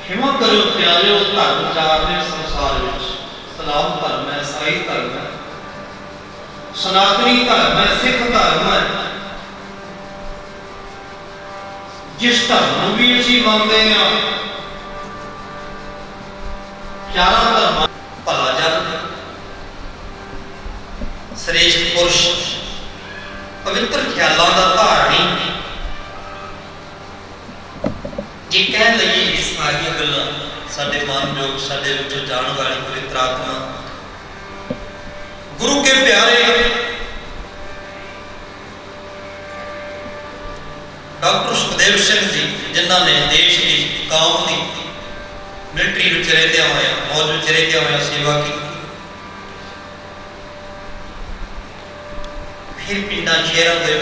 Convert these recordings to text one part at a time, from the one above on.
हिमा करो प्यारिओ धर्म चार ने संसार विच। सलाम धर्म है, ईसाई धर्म है, सनातनी धर्म है, सिख धर्म है। जिस धर्म भी असीं मनते हैं, चारों धर्म भला जन, श्रेष्ठ पुरुष, पवित्र ख्यालों का धारणी, जे कह लईए इस सारियां गल्लां साडे मानयोग साडे विचों जाण वाली पवित्र आत्मा गुरु के प्यारे डॉक्टर सुखदेव सिंह जी, जिन्होंने देश की कौम की मिलिट्री में रहते हुए फौज में रहते हुए सेवा की, फिर पिंडा शहरों के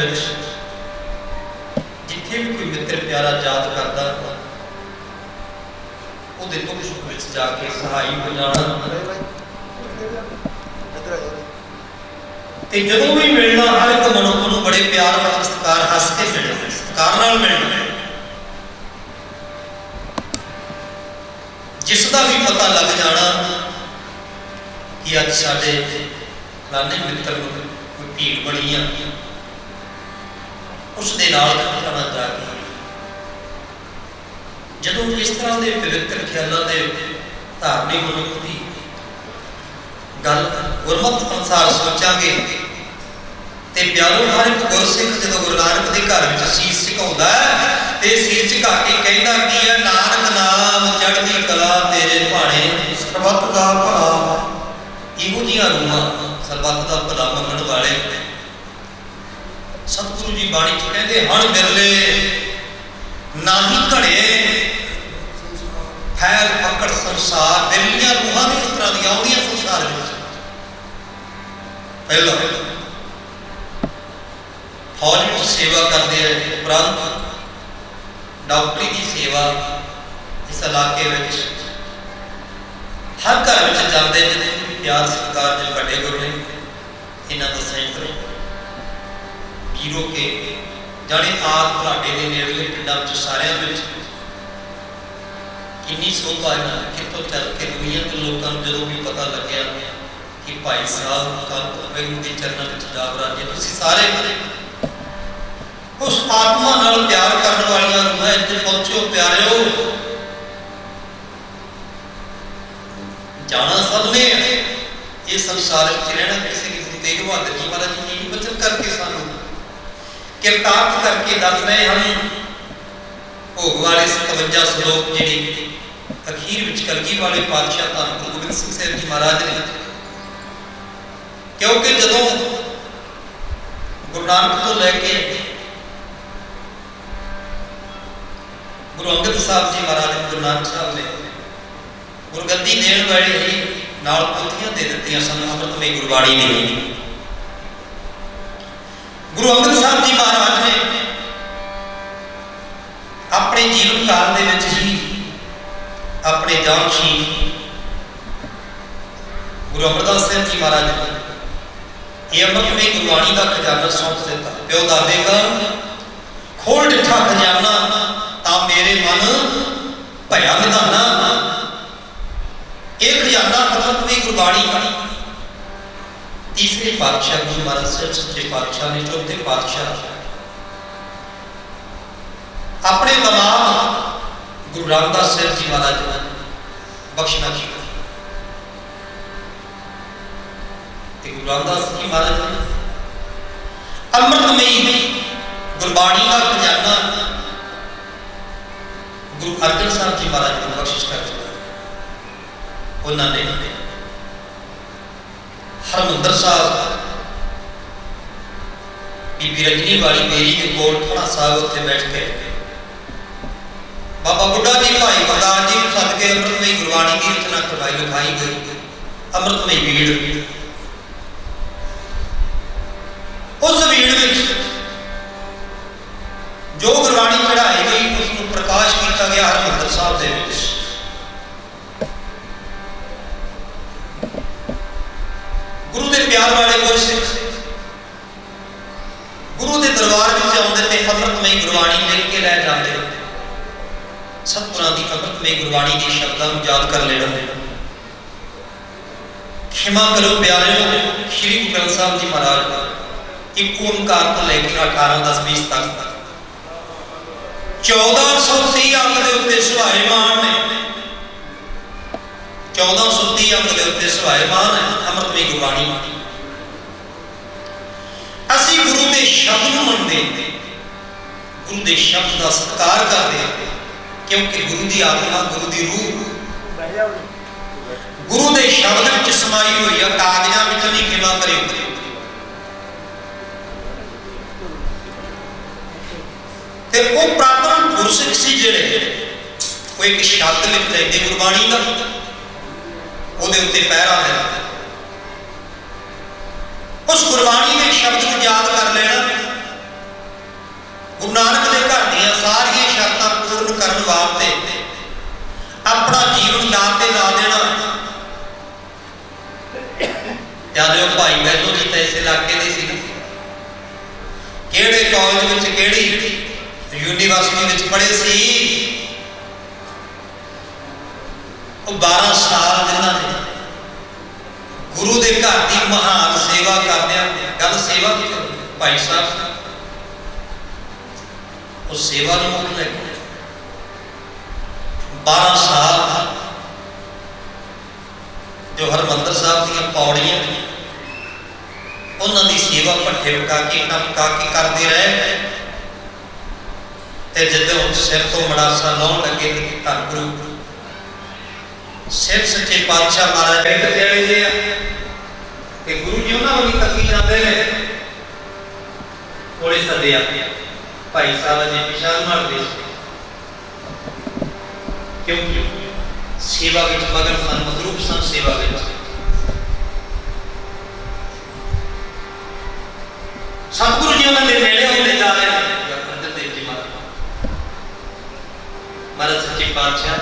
जिथे भी कोई मित्र प्यारा याद करता ਉਹਦੇ ਦੁੱਖ ਸੁੱਖ ਵਿੱਚ ਜਾ ਕੇ ਸਹਾਈ ਹੋ ਜਾਣਾ ਤੇ ਜਦੋਂ ਵੀ ਮਿਲਣਾ ਹਰ ਇੱਕ ਮਨੁੱਖ ਨੂੰ ਬੜੇ ਪਿਆਰ ਨਾਲ ਸਤਿਕਾਰ ਹੱਸ ਕੇ ਮਿਲਣਾ, ਸਤਿਕਾਰ ਨਾਲ ਮਿਲਣਾ, ਜਿਸ ਦਾ ਵੀ ਪਤਾ ਲੱਗ ਜਾਣਾ ਕਿ ਅੱਜ ਸਾਡੇ ਫਲਾਣੇ ਮਿੱਤਰ ਨੂੰ ਕੋਈ ਭੀੜ ਬਣੀ ਆ, ਉਸ ਦੇ ਨਾਲ ਜਾਣਾ ਜਾ ਕੇ ਜਦੋਂ इस तरह के पवित्र ख्यालों के धार्मिक मनुख की गल गुरमत अनुसार सोचांगे तो प्यारों हर एक गुरसिख जो गुरु नानक के घर में शीश झुकाउंदा है तो शीश झुका के कहता कि है नानक नाम चढ़दी कला तेरे भाणे सरबत का भला। इहो जिहियां रूहां सरबत का भला मंगण वाले सतगुरु जी बाणी च कहते हण बिरले नाही घड़े फैल पकड़ संसार। बिरलियां रूहां भी इस तरह दी आउंदियां संसार विच। पहला फौज में सेवा करते हैं, उपरंत डॉक्टरी की सेवा इस इलाके में हर घर में जाते जितने भी प्यार सत्कार जो बड़े गुरु ने इन्हों का संयंत्र हीरो के जाने आग घाटे के नेड़ले पिंडों सारे कितनी शोभा है, कितों चल के दुनिया के लोगों को जो भी पता लगे कि भाई साहब कल वाहिगुरू के चरणों में जागरा जी तुम सारे उस आत्मा नाल प्यार करने वाली रूहां इत्थे पहुंचो प्यारिओ। जाना सबने ये संसार में रहना किसी की गुरु तेग बहादुर जी महाराज जी ने वचन करके सानू किरतार्थ करके दस रहे हैं। भोग वाले 57 श्लोक जी अखीर विच कलगी वाले पातशाह धन गुरु गोबिंद सिंह साहिब जी महाराज ने, क्योंकि जदों गुरु नानक तो लैके गुरु अंगद साहब जी महाराज गुरु नानक साहब ने गुरगद्दी देण वाले ही नाल पोथियां दे दित्तियां सन अमृतमई गुरबाणी ने। गुरु अंगद साहब जी महाराज ने अपने जीवन काल दे विच ही अपने जानशी गुरु अमरदास साहब जी महाराज ने ये अमृतमई गुरबाणी का खजाना सौंप दिता। प्यो दादे का खोल डिठा खजाना ता मेरे मन भया निधाना। एक खजाना अमृतमई गुरबाणी का तीसरे पातशाह गुरु महाराज साहब सच्चे पातशाह ने, चौथे पातशाह अपने दमाद गुरु रामदास साहब जी महाराज ने बख्शना की। गुरु रामदास जी महाराज ने अमृतमई गुरबाणी का खजाना गुरु अर्जन साहब जी महाराज को बख्शिश कर दिया। उन्होंने हरमंदर साहब बीबी रजनी वाली मेरी के कोल थोड़ा साहब उत्थे बैठ के बाबा बुढ़ा जी भाई बलदार जी सदके अमृतमई गुरबाणी की रचना करवाई लिखाई गई। अमृतमई भीड़ उस भीड़ में जो गुरबाणी चढ़ाई गई उसको प्रकाश किया गया हरमंदर साहब दे विच। गुरु के प्यार वाले गुरसिख गुरु के दरबार में आते थे अमृतमई गुरबाणी लिख के लै जाते सतगुरां दी अमृतमय गुरबाणी के शब्दां नूं याद कर लेना है। क्षमा करो प्यारिओ, श्री गुरु ग्रंथ साहिब जी महाराज एक ओंकार तो लेके 18-10-20 तक 1430 अंक के उत्ते सुभाएमान ने, 1430 अंक के उत्ते सुभाएमान है अमृतमय गुरबाणी। असी गुरु के शब्द नूं मनदे, गुरु के शब्द का सत्कार करते, क्योंकि गुरु की आत्मा, गुरु की रूह गुरु के शब्द में समाई हुई है, कागजां विच नहीं। खिमा करियो, ते वो प्रापन गुरसिख सी जिहड़े वो एक शब्द लिख लैंदे गुरबाणी का, उहदे उत्ते पहरा है। उस गुरबाणी के शब्द को याद कर लेना। गुरु नानक के घर दी सारियां शर्तां पूर्ण करने वास्ते अपना जीवन दान ते ला देना। यादों भाई बहनों जी तो इस इलाके के सी, किहड़े कॉलेज विच किहड़ी यूनीवर्सिटी विच पढ़े सी। 12 साल जिन्हां ने गुरु के घर की महान सेवा करदियां, गल सेवा की भाई साहब उस सेवा नूं मुक लगे 12 साल जो हरमंदर साहब दी पौड़ियां उन्हां दी सेवा भट्ठे पका के करते रहे। ते जदों सिर तो मड़ासा लाउण लगे धन गुरु सिर सच्चे पातशाह महाराज चले कि गुरु जी उन्हां वाली तकी जाते हैं। कोले सदे भाई साहब जी विशाल मारते, क्योंकि सेवा विच मगन सन, मसरूफ सन सेवा विच। सतगुरु जी उन्होंने नेड़े होते जा रहे हैं। अंदर देव जी महाराज सच्चे पातशाह,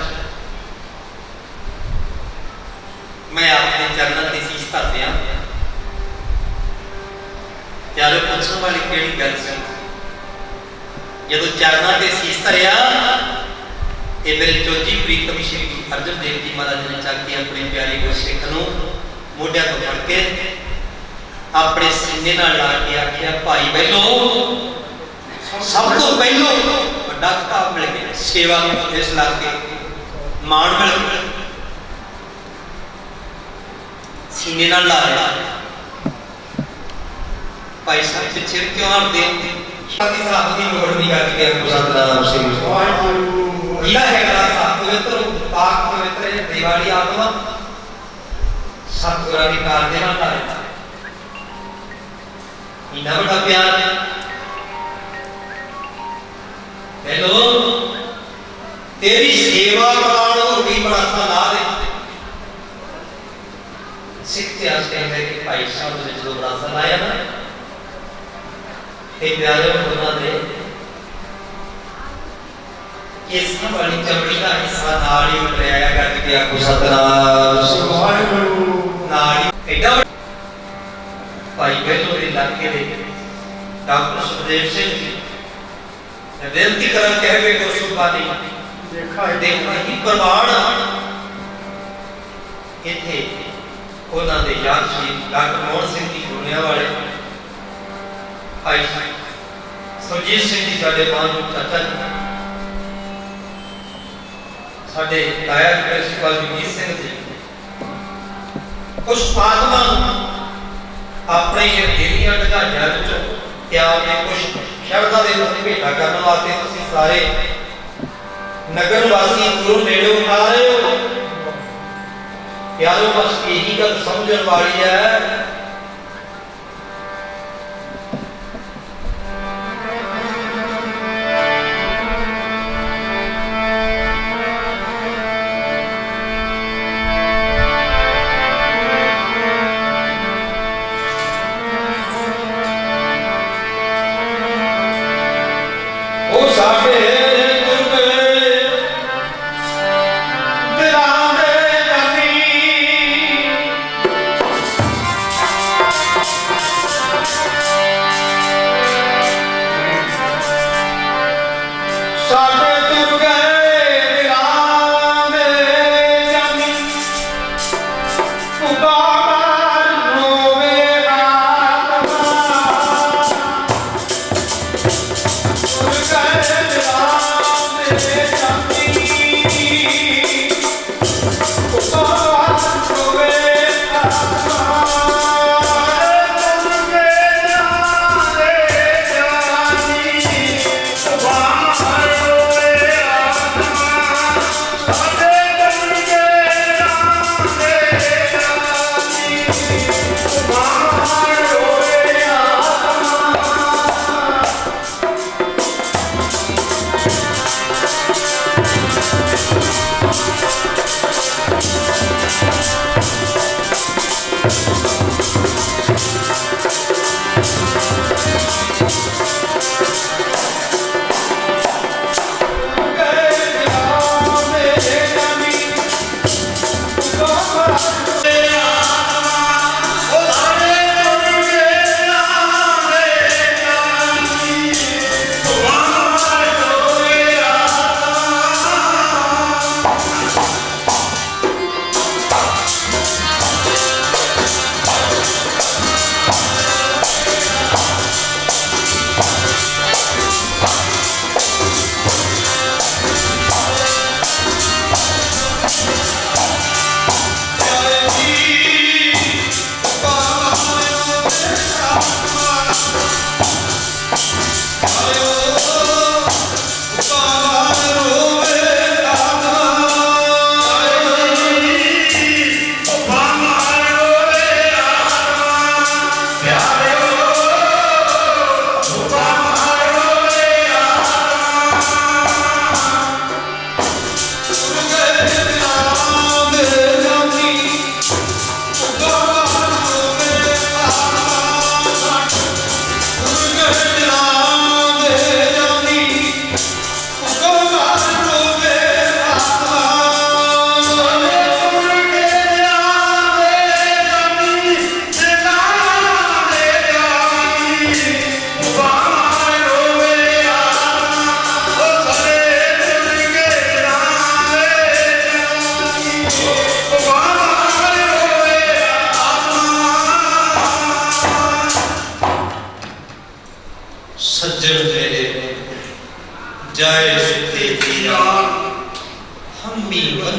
मैं आपके चरणों की शीश धर दिया। प्यारे पूछने वाली केड़ी गल सी, जदों चरणों से शीश धरिया ये मेरे चौथी प्रीतम श्री अर्जन देव जी महाराज ने चक के अपने प्यारे गुरसिख नूं मोढियां तो फड़ के अपने सीने नाल ला के आखिया, भाई बहनों सब तो पहलों बड़ा खिताब मिल गया, सेवा इस लाके मान मिल गया। सीने नाल ला लिया। भाई साहब पिछे क्यों हटदे हो? साहब की लोड़ नहीं करके सतनाम श्री यह है पवित्र पाक पवित्र दिवाली आत्मा सतगुरां दी कार दे नाल लाया। इन्ना बड़ा प्यार हेलो तेरी सेवा कराण हो गई बड़ा ला दे। सिख इतिहास कहते हैं कि भाई साहब ने जो बड़ा लाया ना एक प्यारे गुरुनां दे इस वाली चमड़ी का हिस्सा नाड़ी उतराया करके आखो सतनाम वाहिगुरू। नाड़ी एडा भाई बहनों के इलाके दे डॉक्टर सुखदेव सिंह जी मैं बेनती करा कह वे को सुबानी देखा ही प्रमाण इथे उन्हां दे याद श्री डॉक्टर मोहन सिंह जी गुरनिया वाले भाई सुरजीत सिंह जी साडे मान चाचा जी साडे लाया प्रिंसिपल जगजीत सिंह जी उस आत्मा अपने हथेलियां ढगाइयां विचों प्यार दे कुछ शब्दां दे रूप भेटा करन वास्ते तुसीं सारे नगर वासी दूरों नेड़े आ रहे हो। प्यारों बस यही गल समझण वाली है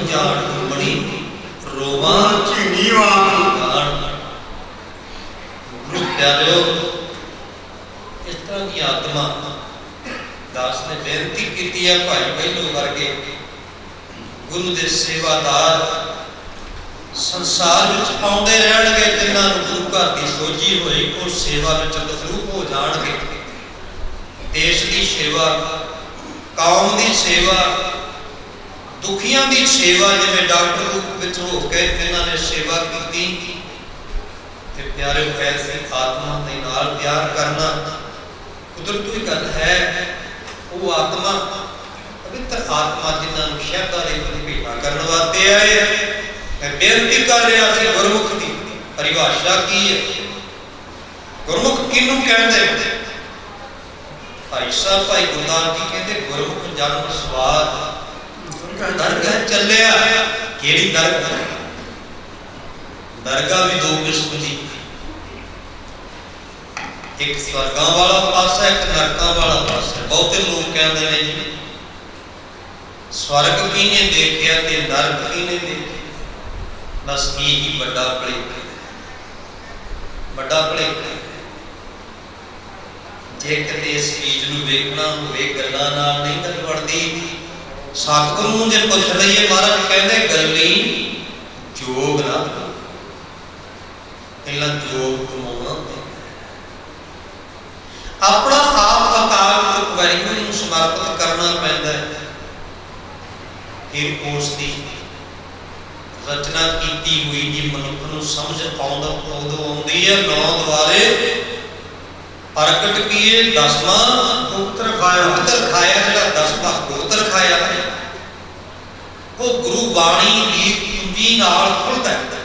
जान बड़ी रोमांच गुरु प्यारो इस तरह की आत्मा दास ने बेनती की है भाई पहलू वर्गे गुरु के सेवादार संसार में आउंदे रहणगे जिन्हां नूं गुरु घर की सोझी होई उस सेवा में मसरूफ हो जाणगे। देश की सेवा कौम की सेवा दुखियां की सेवा जिवें डॉक्टर रूप में हो के इन्होंने सेवा की ते प्यारे ऐसी आत्मा के नाल प्यार करना कुदरती गल है। वो आत्मा पवित्र आत्मा जिन्होंने शब्दां दे प्रति भेटा करने वास्ते आए। मैं बेनती कर रहा सी गुरमुख की परिभाषा की है। गुरमुख किनू कहते भाई साहब भाई गुरदास जी कहते गुरमुख जन्म स्वाद दरगाह चलिया। केड़ी दरगाह? दरगाह भी दो किस्म की, एक स्वर्गां वाला पासा एक नरकां वाला पासा। बहुते लोग कहते हैं जी स्वर्ग किने देखिया ते नरक किने देखिया। बस यही बड़ा भलेखा, बड़ा भलेखा। जे किते इस चीज नूं वेखना होवे गल्लां नाल नहीं गल बनदी। सतगुरु जे पुछ लईए महाराज कहंदे गल्ली जोग ना पहला जोग कमाउणा अपना आप अकाल पुरख वाहिगुरू नूं समर्पित करना पैंदा है। फिर उसकी रचना की हुई जी मनुख नूं समझ उदों आउंदी है। नौ द्वारे प्रगट किए दसवां गोत्र खाया। जिहड़ा दसवां गोत्र खाया वो गुरु बाणी की कुंजी नाल खुलदा है।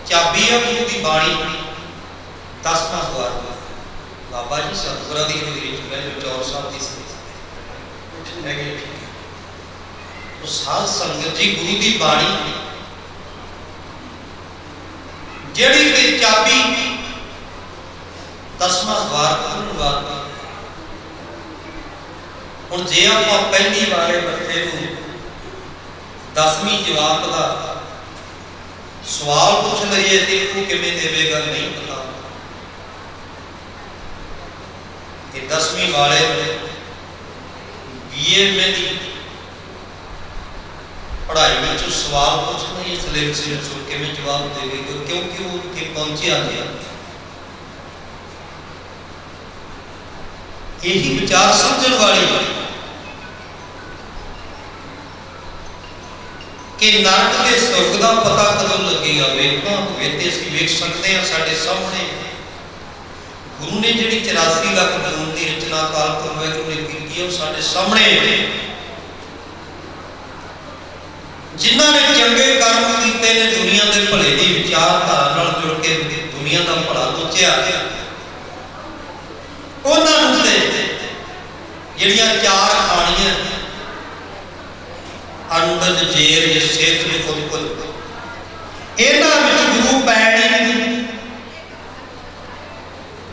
चाबी है गुरु की बाणी दसवां द्वार। बाबा जी सतगुरां दी हज़ूरी च मैं चौर साहब दी तो साध संगत जी गुरु की बाणी जिहड़ी कि चाबी दसवां द्वार खोलण वास्ते। हुण जे आपां पहली वारे बच्चे नूं दसवीं जमात का सवाल पूछ लईए तो वो किवें देवेगा नहीं पता। कि 10वीं वाले BA की पढ़ाई में जो सवाल पूछना ये सिलेबस किवें जवाब देगा क्योंकि वो उत्थे पहुंचिया गया। यही विचार समझण वाली कि नरक के सुख का पता कदों लगेगा वेखना होवे ते असीं वेख सकते हैं। साडे सामने गुरु ने जिहड़ी 84 लाख जून की रचना काल पुरख वाहिगुरू ने की है साडे सामने। जिन्हां ने चंगे कर्म कीते ने दुनिया के भले की विचारधारा नाल जुड़ के दुनिया का भला सोचिया उन्हां नूं ते जिहड़ियां चार खाणियां अंडज जेर ये सेत में खुद इन्हां विच गुरु पैण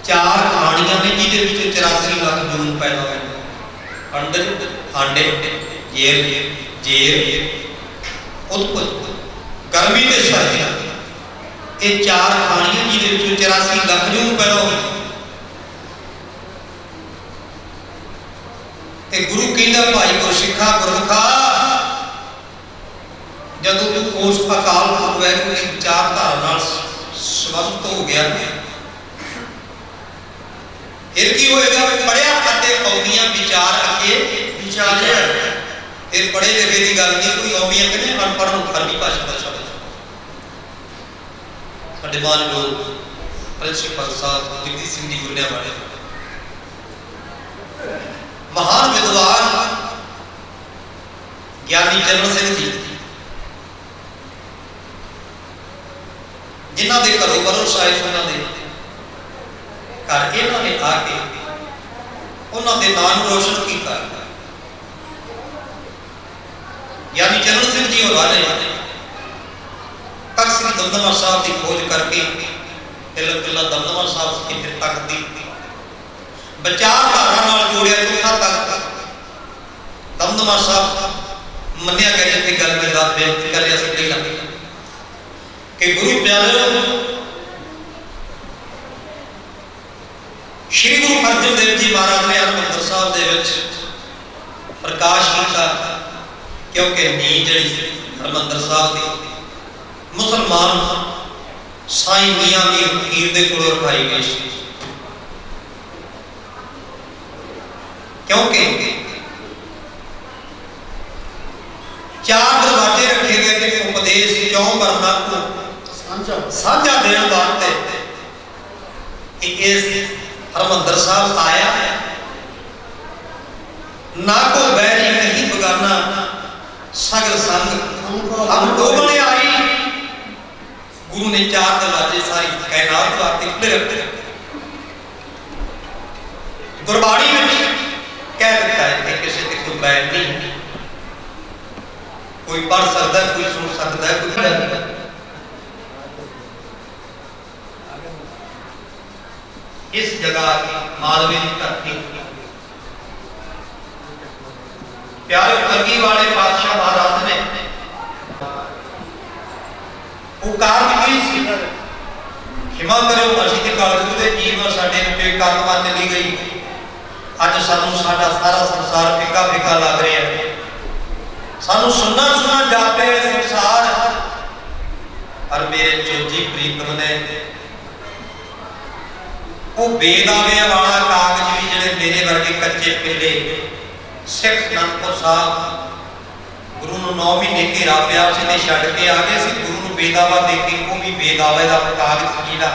चार खाणियां ने जिहदे विच 84 लाख जून पैदा होए। अंडज आंडे जेर जेर उत्पत्ति गर्मी के सर्दियां ये चार खाणियां जिहदे विच 84 लाख जून पैदा होए। ते गुरु कहंदा भाई गुरसिखा गुरमुखा जदों तू उस अकाल पुरख वाहिगुरू की विचारधारा नाल संबंध हो गया फिर की होएगा। पढ़िया खाते कौमियां विचार अगे विचारे फिर पढ़े लिखे की गल नहीं। कोई कौमियां कहने अनपढ़ नूं अरबी भाषा का शब्द साडे मान लोग प्रिंसिपल साहब जगदीश सिंह जी गुरनिया वाले महान विद्वान ज्ञानी चरण सिंह जी जिन्हां दे घरों बरों साहिब उन्हां दे घर इन्होंने आके उन्होंने नाम रोशन किया। यानी चरण सिंह जी और ने तख्त श्री दमदमा साहब की खोज करके तिलक किला दमदमा साहब की फिर तक दी विचारधारा जोड़िया चौथा तक दमदमा साहब ਮੰਨਿਆ ਗਿਆ ਜਿੱਥੇ ਗੱਲ ਮੈਂ ਦੱਸ ਬੇਨਤੀ ਕਰ ਰਿਹਾ ਸੀ ਪਹਿਲਾਂ ਕਿ ਗੁਰੂ ਪਿਆਰਿਓ ਸ਼੍ਰੀ ਗੁਰੂ ਅਰਜਨ ਦੇਵ ਜੀ ਮਹਾਰਾਜ ਨੇ ਹਰਿਮੰਦਰ ਸਾਹਿਬ ਦੇ ਵਿੱਚ ਪ੍ਰਕਾਸ਼ ਕੀਤਾ ਕਿਉਂਕਿ ਨੀਂਹ ਜਿਹੜੀ ਹਰਿਮੰਦਰ ਸਾਹਿਬ ਦੀ ਮੁਸਲਮਾਨ ਸਾਈਂ ਮੀਆਂ ਮੀਰ ਫਕੀਰ ਦੇ ਕੋਲੋਂ ਰਖਾਈ ਗਈ ਸੀ ਕਿਉਂਕਿ ਚਾਰ ਦਰਵਾਜ਼ੇ ਰੱਖੇ ਗਏ ਕਿ ਉਪਦੇਸ਼ ਕਿਉਂ ਕਰਨਾ ਕੋ ਸਾਂਝਾ ਦੇਣ ਵਾਸਤੇ ਕਿ ਇਸ ਹਰਿਮੰਦਰ ਸਾਹਿਬ ਆਇਆ ना को बैरी नहीं बगाना सगल संग हमको बने आई। गुरु ने चार दरवाजे सारी कायनात वास्ते खुले रखे। गुरबाणी में कह दिता है कि किसी से कोई बैर नहीं, कोई पढ़ सकता है, कोई सुन सकता है, कोई नहीं। इस जगह मालवे की धरती प्यारे कलगी वाले पातशाह महाराज ने क्षमा करो असीं ते कलयुग दे जीव साडे विचों एक आत्मा चली गई। अज सानू साडा सारा संसार फिका फिका लग रहा है, सानू सुनना सुनना जापे संसार। पर मेरे चोजी प्रीतम ने वो बेदावे वाला कागज भी जिहड़े मेरे वर्गे कच्चे पिल्ले सिख अनंदपुर साहब गुरु नूं 9 महीने घेरा पिया सी ते छड्ड के आ गए सी। गुरु नूं बेदावा दे के वो भी बेदावे दा कागज जिहड़ा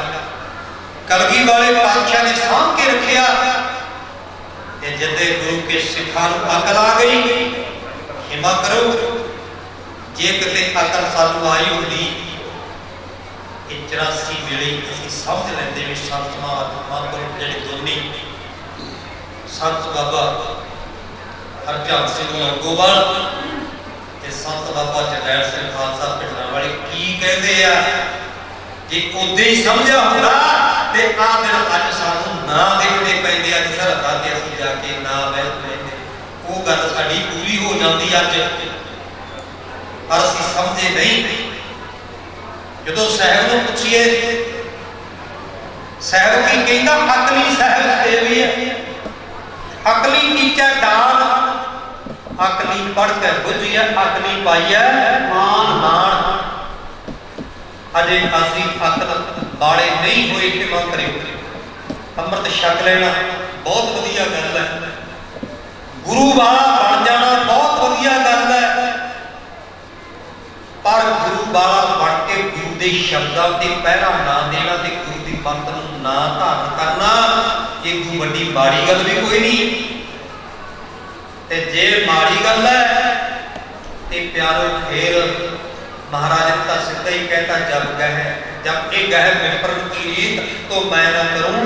कलगी वाले पातशाह ने साम के रखिया ते जदे गुरु के सिखां नूं अकल आ गई। क्षमा करो जे किते अकल सानूं आई हुंदी 84 वेले असीं समझ लैंदे भी संत महापुरुष जिहड़े दोनी संत बाबा हरचंद सिंह लंगोवाल ते संत बाबा जगैर सिंह खालसा पिंडरां वाले की कहते हैं जे उदे ही समझा हुंदा ते आ दिन अज सानू ना देखने पैंदे अज सरहदां ते असीं जाके ना बैठ पैंदे वो गल साडी पूरी हो जाती अज। पर असीं समझे नहीं। जदों साहिब नूं पुछीए साहिब की कहंदा अकली साहिब सेवी है, अकली कीचा दान, अकली पढ़ के बुझिए, अकली पाइए मान मान। अजे असीं अकल वाले नहीं होए क्षमा करियो। अमृत छक लेना बहुत वधिया गल है, गुरु वाला बन जाना बहुत वधिया गल है। पर गुरु वाला बन के गुरु के शब्दों से पहरा ना देना ते गुरु की मत नूं ना धारण करना ये कोई वड्डी माड़ी गल भी कोई नहीं। ते जे माड़ी गल है ते प्यारो फिर महाराज ने तो सीधा ही कहता जब ये गह मैं प्रतीत तो मैं ना करूं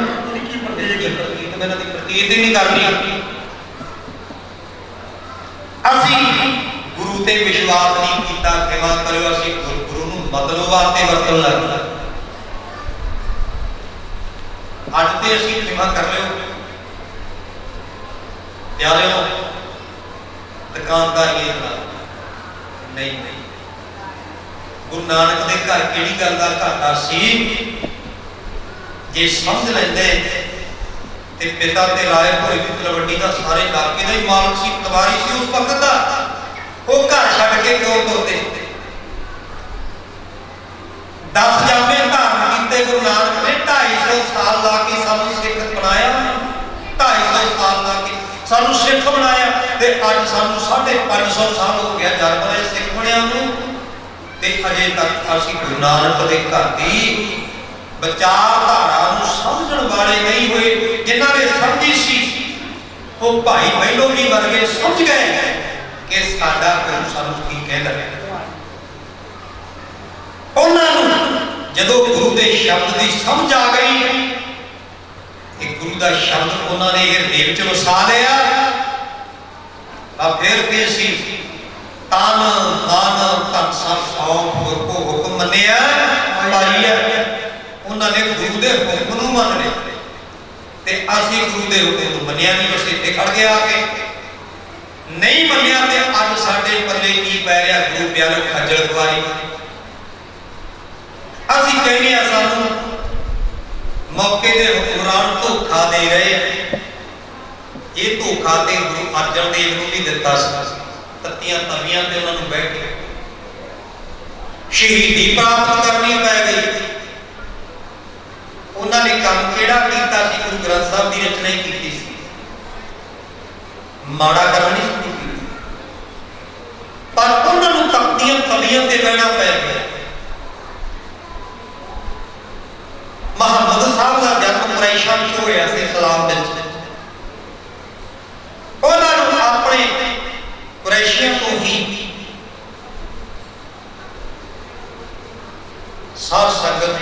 की प्रतीत मैंने प्रतीत ही नहीं करनी। असी गुरु ते विश्वास नहीं किया, क्षमा करो असी गुरु नूं बदलण वास्ते वरतण लग गए। अज ते असी क्षमा कर लो प्यारे दुकानदारी नहीं नहीं। गुरु नानक के घर किहड़ी गल दा घाटा सी जे समझ लेंदे ते पिता ते राय भोए की तलवंडी का सारे इलाके का ही मालक सी, पटवारी सी उस वक्त का। वो घर छड्ड के क्यों तुरदे? 10 जामे धारण कीते गुरु नानक ने 250 साल ला के सानू सिख बनाया। 250 साल ला के सानू सिख बनाया ते अज सानू 550 साल हो गया जद बनाए सिख बनिया नूं ते अजे तक असीं गुरु नानक दे घर दी विचारधारा नूं समझण वाले नहीं हुए। जिन्हां ने समझी सी वो भाई बहलो जी वर्गे समझ गए कि साडा गुरु सानू की कहदा है। उन्हां नूं जदों गुरु दे शब्द की समझ आ गई कि गुरु का शब्द उन्होंने हृदय विच वसा लिया फिर भी सी तन मन धन सब सौंप गुरु को हुक्म मनिया पाई है। उन्होंने गुरु के हुक्म नूं मन लिया ते असीं गुरु के हुक्म नूं मनिया नहीं। बस इत्थे खड़ गया आके नहीं मन्निया ते अज साडे पल्ले की पै रहा गुरु प्यारो खज्जल खुआरी। असीं कहने सानू मौके दे हुक्मरान धोखा दे रहे। ये धोखा ते गुरु अर्जन देव नूं भी दिता सी। तत्तियां तवियां ते उन्हां नूं बैठ के शहीदी प्राप्त करनी पै गई। उन्होंने काम केड़ा कीता सी? गुरु ग्रंथ साहब की रचना ही की सी। माड़ा काम नहीं की, पर उन्होंने तख्तियां तलियां ते बहना पै गया। मुहम्मद साहब का जन्म कुरैशा विच होया सी, सलाम विच। उन्होंने अपने कुरैशियों को ही साध संगत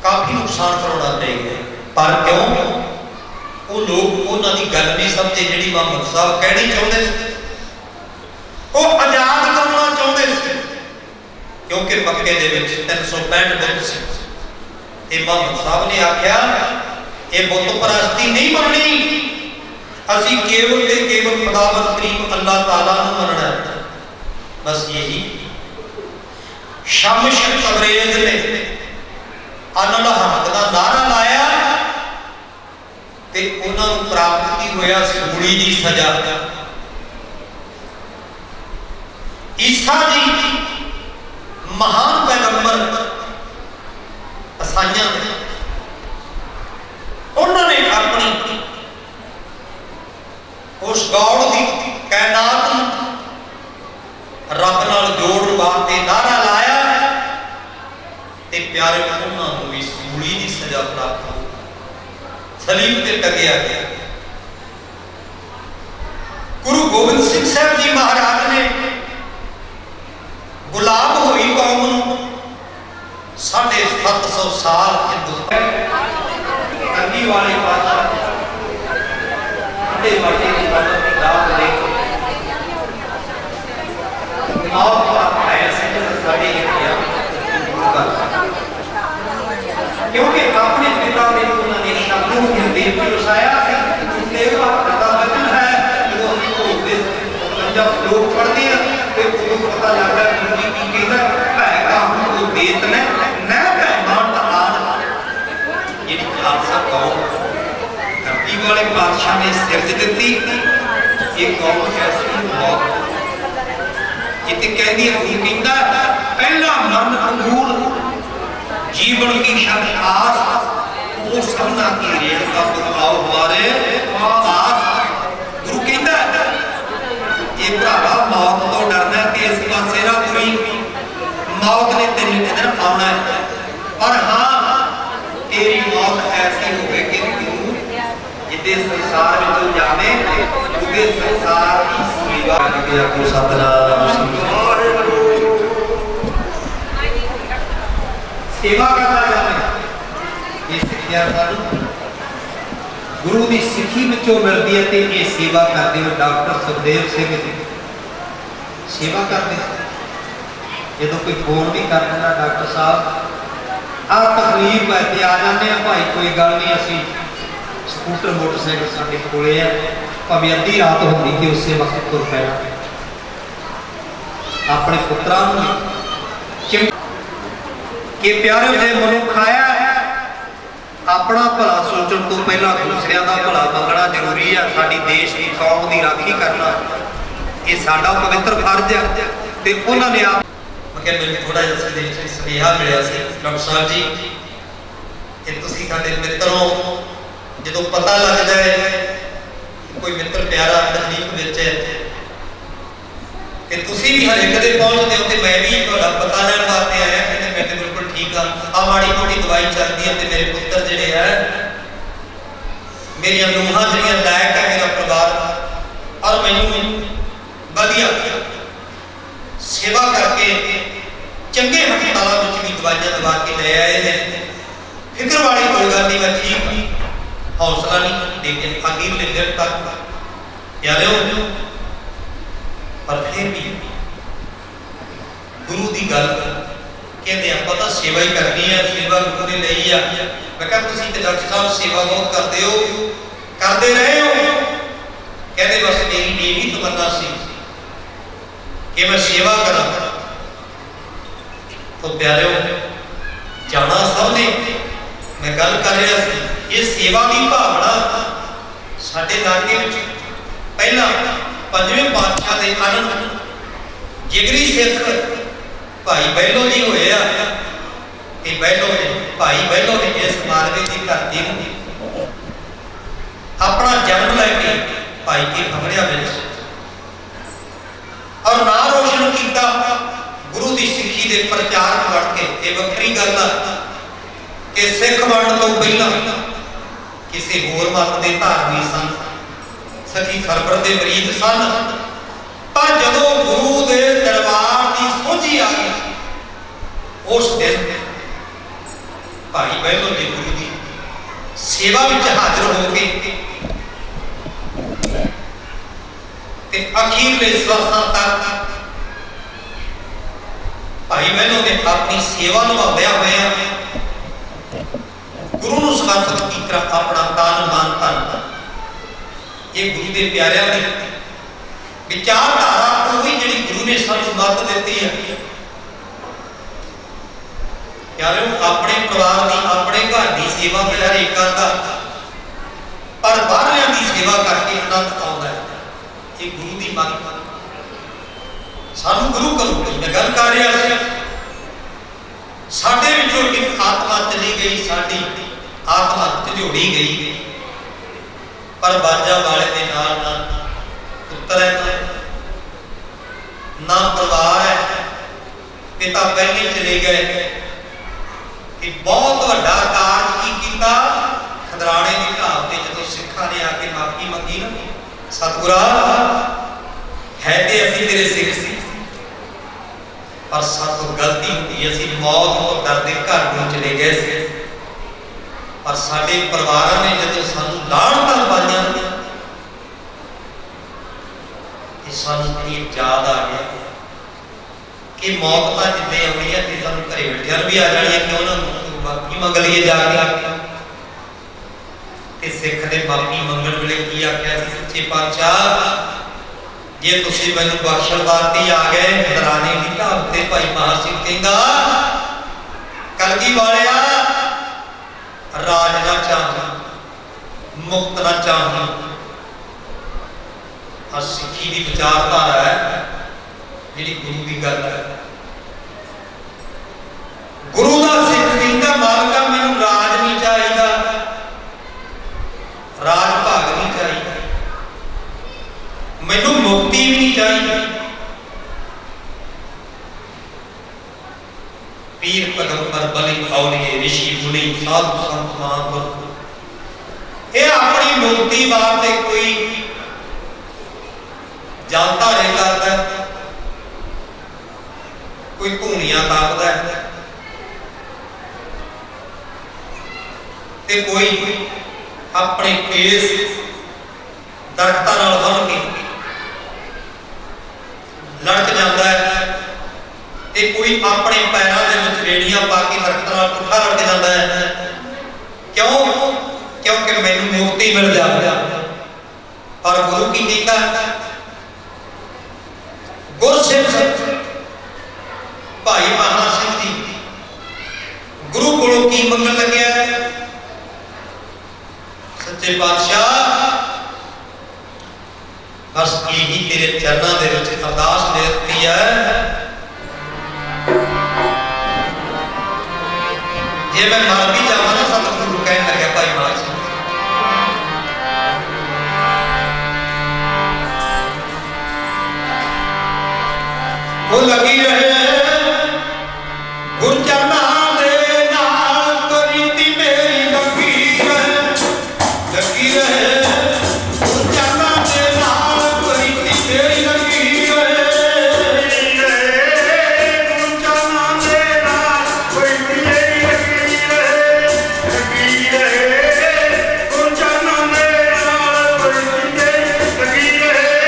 काफी नुकसान करना पै गया। पर क्यों? वो लोग उन्होंने गल नहीं समझे जी मुहम्मद साहब कहनी चाहते थे। वो आजाद करना चाहते थे, क्योंकि मक्के दे विच 365 बुत सी। मुहम्मद साहब ने आख्या ये बुत परस्ती नहीं बननी, असी केवल ते केवल खुदावंद करीम अल्लाह ताला नूं मनना है। बस यही शमश तबरेज ने अनल हक का नारा लाया ते उन्होंने प्राप्त की होया सूली की सजा। ईसा जी महान पैगंबर ईसाइयां ने उन्होंने अपनी उस गौड़ की कायनात रब नाल जोड़ वास्ते नारा लाया ते प्यारे उन्होंने भी सूली की सजा प्राप्त हो, सलीब ते टंगिया गया। गुरु गोबिंद सिंह साहब जी महाराज ने गुलाम हुई कौम नूं 750 साल हिंदुस्तान टंगी वाले पातशाह माटे की बात की रात ले मौत का ऐसे साड़ी किया, क्योंकि अपने पिता ने उन्होंने शब्दों के देव को उसाया देव का पता वचन है। जो जब लोग पढ़ते हैं तो उनको पता लगता है कि कहता है का हमको देत ने न मान तमान ये खालसा कौम धरती वाले बादशाह ने सिरज दी। ये कौम कैसी मौत इतने कहती है कहता पहला मरण अंगूर जीवन की शब्द आस वो सबना की रेल का बुलाओ हमारे पास। गुरु कहता ये भरावा मौत तो डरना कि इस पासे ना कोई मौत ने तेरी दिन आना है, पर हाँ तेरी मौत ऐसी होगी कि जिते संसार में तू जाने उसे संसार की सेवा को सतनाम सेवा करना जाने। ये सिक्ख्या गुरु की सिक्खी विचों मिलती है। तो ये सेवा करते हो डॉक्टर सुखदेव सिंह जी सेवा करते जो कोई फोन भी कर देना डॉक्टर साहब आ तकलीफ है तो आ जाने भाई कोई गल नहीं असी स्कूटर मोटरसाइकिल साडे कोले है भावें अद्धी रात होगी तो उस वक्त तुर पैना अपने पुत्रां नूं कि प्यारे जे मनुख आया है अपना भला सोचण तो पहला दूसरिਆਂ ਦਾ भला मंगना जरूरी है। साडी देश की कौम की राखी करना ये साडा पवित्र फर्ज है। ते उन्होंने आप मैं मेरे थोड़ा जिहा संदेश सुनेहा मिलिया सी डॉक्टर साहब जी कि तुसीं साडे मित्र हो। जदों पता लगता है कोई मित्र प्यारा तकलीफ विच है कि तुसीं भी हर एक दे पहुंचदे हो ते मैं भी तुहाडा पता लैण वास्ते आया कि मैं ते बिल्कुल ठीक आ माड़ी मोटी दवाई चलती है। मेरे पुत्र जिहड़े है मेरिया नूहां जिहड़ियां लायक है मेरा परिवार और मैनूं वधिया सेवा करके चंगे हस्पतालों में भी दवाइयां दवा के ले आए हैं। फिक्र वाली कोई गल नहीं, मैं ठीक हौसला नहीं लेकिन आखिर ले देर तक प्यारे हो। पर फिर भी गुरु की गल कहते पता सेवा ही करनी है, सेवा गुरु ने ली आ। मैं कहा तुसीं ते डॉक्टर साहब सेवा बहुत करते हो, करते रहे हो, कहते बस मेरी ये भी तमन्ना सी कि मैं सेवा करा। तो प्यारे जाना सब ने, मैं गल कर रहा सी, ये सेवा की भावना साडे इलाके में पहला पंजवें पातशाह के आनंद जिगरी सिख भाई बहलो जी होए आ। बहलो ने भाई बहलो ने इस मालवे की धरती में अपना जन्म लैके भाई के खबरिया और ना रोशन किया गुरु की सिक्खी के प्रचार बन के। ये वक्री गल कि सिख बनने तो पहला किसी होर मत के धार्मी सन, सखी सरबर के मरीद सन, पर जदों गुरु के दरबार की सोझी आ गई उस दिन भाई बहनों ने गुरु की सेवा में हाजिर हो गए अखीरले श्वासां तक भाई बहनों ने अपनी सेवा निभाया हुआ गुरु को समर्पित किया अपना तन मन धन। ये गुरु के प्यारिਆਂ की विचारधारा वही जी गुरु ने सानू मत दी है। प्यारे अपने परिवार की अपने घर की सेवा में हर एक करता, पर बाहर की सेवा करके आनंद आता है। ये गुरु की मंग सानू गुरु करो। मैं गल कर रहा साडे विचों एक आत्मा चली गई, साडी आत्मा झिझोड़ी गई, पर बाजा वाले के नाल ना पुत्र है ना परिवार है। पिता पहले चले गए कि बहुत बड़ा कार्य की किया खदराने की ढाब से जो सिखा ने आके माफी मंगी ना, सतगुरा है तो असी तेरे सिख सी पर सातों गलती हुई, असी मौत को डरते घर में चले गए थे, पर साडे परिवार ने जो सानू लाणतां पाईयां सानू याद आ गया कि मौत तो जितने आनी है तो सानू घरे बैठिया भी आ जानी है, क्यों ना माफी मंग लीए जाके। सिख ने माफी मंगण वेले की आख्या सी, सच्चे पातशाह जे तुसीं मैनूं बख्शण वास्ते आ गए खदराने की ढाब ते भाई महा सिंह कहंदा कलगी वालिया राज ना चाहना मुक्त ना चाहना। सिक्खी की विचारधारा है जी गुरु की गल है। गुरु का सिख कहता मालका मैनूं राज नहीं चाहिए, राज भाग नहीं चाहिए, मैनूं मुक्ति भी नहीं चाहिए। पीर पैगंबर बलि औलिए ऋषि मुनि साधु संत महापुरुष ये अपनी मुक्ति वास्ते कोई जानता नहीं करता, कोई धूनियां ताकता है ते कोई अपने केस दरख्तां नाल बन के लड़क जाता है, ते कोई अपने पैरों के विच रेड़ियां पा के दरख्तां नाल पुट्ठा लड़क जाता है। क्यों? क्योंकि मैनूं मुक्ति मिल जाए। और गुरु की कहता गुरसिख भाई महा सिंह जी गुरु कोलों की मंगन लगे, सच्चे पातशाह बस यही तेरे चरणों के विच अरदास बेनती है, जे मैं मर भी जावां ना सतगुरु कहन लगे भाई महा सिंह वो लगी रहे गुरचरणा दे नाल करीती मेरी लगी रहे गुरचरणा दे नाल करीती मेरी लगी रहे गुरचरणा दे नाल करीती मेरी लगी रहे गुरचरणा दे नाल करीती मेरी लगी रहे।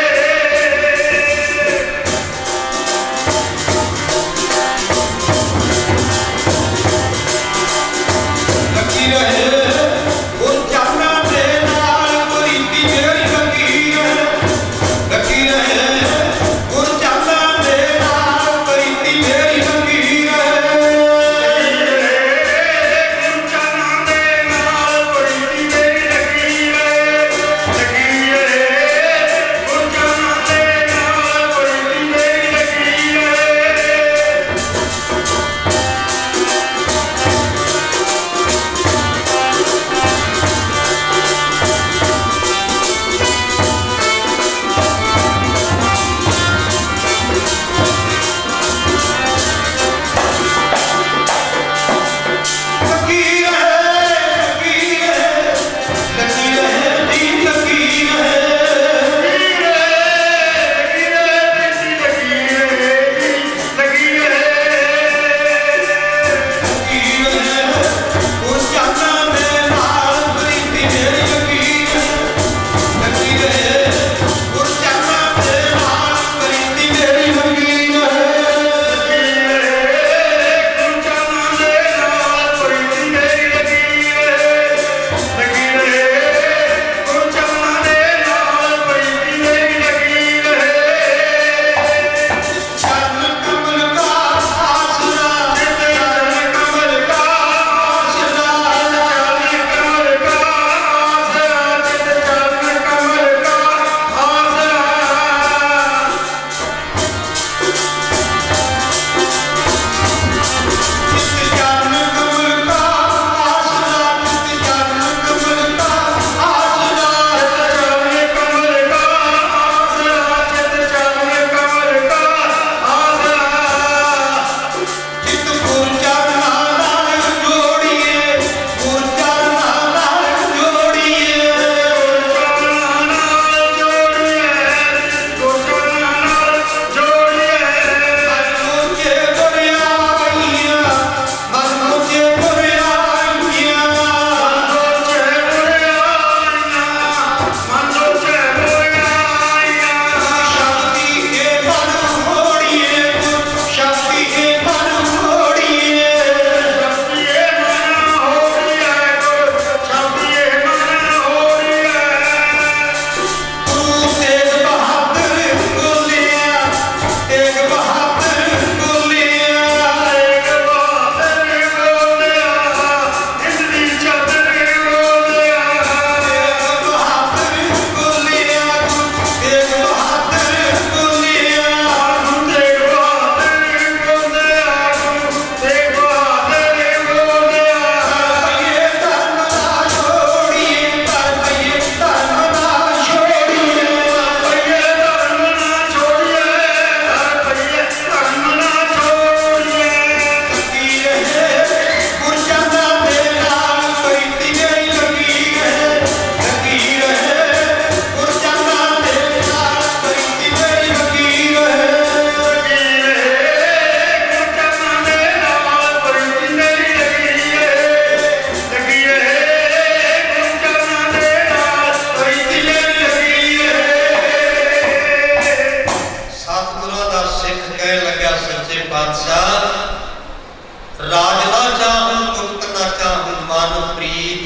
राज ना चाहूं दुख ना चाहूं मन प्रीत।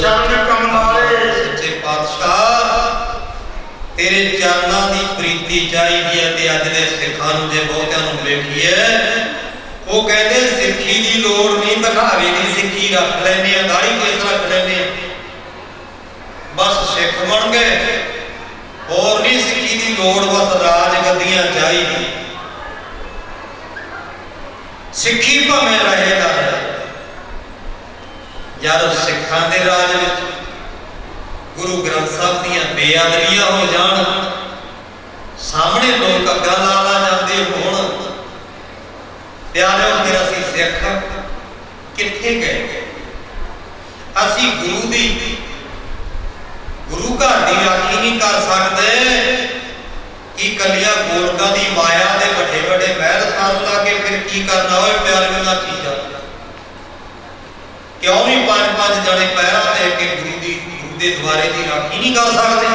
चरण कमलारे सच्चे पातशाह तेरे चरनां दी प्रीति चाहिदी है। ते अज दे सिखां नूं जे बहुतिआं नूं वेखीए वो कहते सिक्खी दी लोड़ नहीं, दिखावे दी सिक्खी रख लैने, दाढ़ी केस रख लैने, बस सिख बन गए, और नहीं सिक्खी दी लोड़, बस राज गद्दियां चाहिए। सिक्खी भावें रहे ना रहे, जब सिखां दे राज विच गुरु ग्रंथ साहब दीआं बेअदबियां हो जाण, सामने लोग अग्गां ला जाते होण, प्यारे फिर असीं सिख कित्थे गए? असीं गुरु घर की राखी नहीं कर सकते कि कलिया गोलका की माया के बड़े बड़े महल सन लाके फिर की करना हो? प्यारियां चीज़ां क्यों नहीं पांच पांच जने पैरा दे के गुरु के द्वारे की राखी नहीं कर सकते?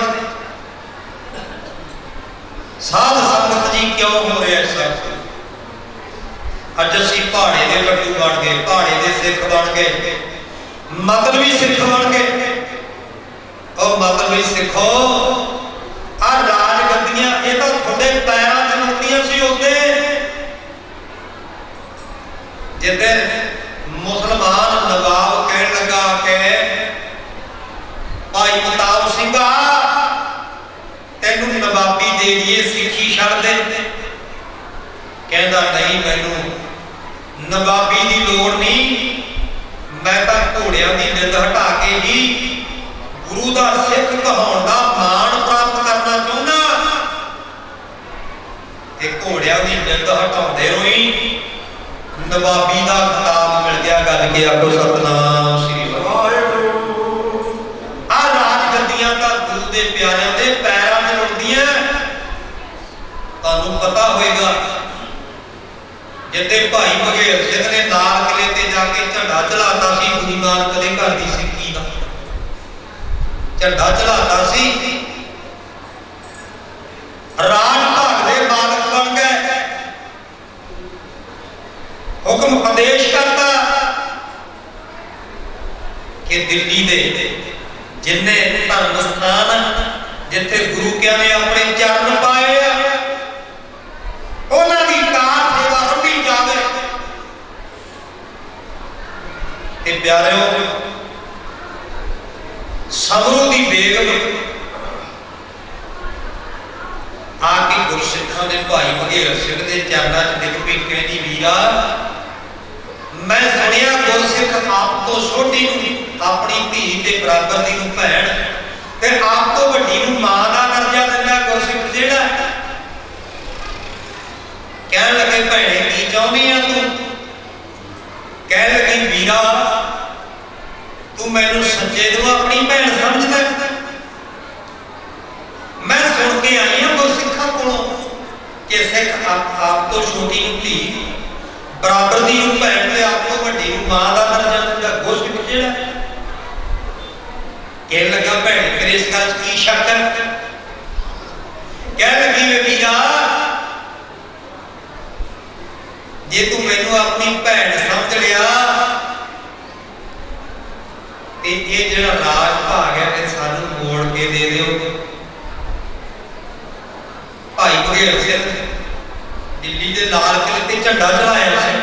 साध संगत जी क्यों हो रहा है सब? अज असीं पहाड़े के लड्डू बन गए, पहाड़े के सिख बन गए, मतलबी सिख बन गए। और मतलबी सिखो आ राज गद्दियां ये तो थोड़े पैरों च लुटियां सी होते जिथे मुसलमान नवाब कह लगा के भाई प्रताप सिंघा तेनू नवाबी दे दिए, सिखी छड़ दे। कहता नहीं, मैनू नवाबी की लोड़ नहीं, मैं तो घोड़िया की निंद हटा के ही गुरु का सिख कहाउण का मान प्राप्त करना चाहना। घोड़िया की निंद हटाते हुए नवाबी का खिताब मिल गया। गल के आखो सतनाम श्री वाहिगुरू। आ राज गद्दियां का गुरु के प्यारिਆਂ के पैरों में लुटदियां। तुहानू पता होएगा जिथे भाई बघेल सिंह ने लाल किले ते जाके झंडा चलाता सी, गुरु नानक दे घर दी सिक्की दा झंडा चलाता सी, राज भाग दे मालक बन गए, हुक्म आदेश करता कि दिल्ली दे जिन्ने धर्म स्थान जिथे गुरु क्या ने अपने चरण पाए उन्हां दी कार सेवा रखी जावे। ते प्यारिओ समरू दी बेगम आके गुरसिखां दे भाई बघेल सिंह दे चरनां च डिग पई, कहंदी वीरा मैं सुनिया गुरसिख आप तो छोटी नूं अपनी धी ते बराबर दी नूं भैण ते आप तो वड्डी नूं मां दा दर्जा दिंदा गुरसिख जिहड़ा। कहण लगे भैणे की चाहुंदी आ तूं? कह लगी वीरा तू मैनू सच्चे दिलों अपनी भैन समझदा? मैं सुन के आई हूं गुरसिखां कोलों कि सिख आप तो छोटी नूं धी बराबर दी नूं भैन ते आप तो वड्डी नूं मां दा दर्जा दिंदा गुरसिख जिहड़ा। कह लगा भैन तेरे इस गल की शक है? कह लगी वे वीरा जे तू मैनू अपनी भैन समझ लिया ते ये जिहड़ा राज भाग है ते सानू मोड़ के दे दिओ। भाई बघेल सिंह दिल्ली के लाल किले ते झंडा चलाया सी।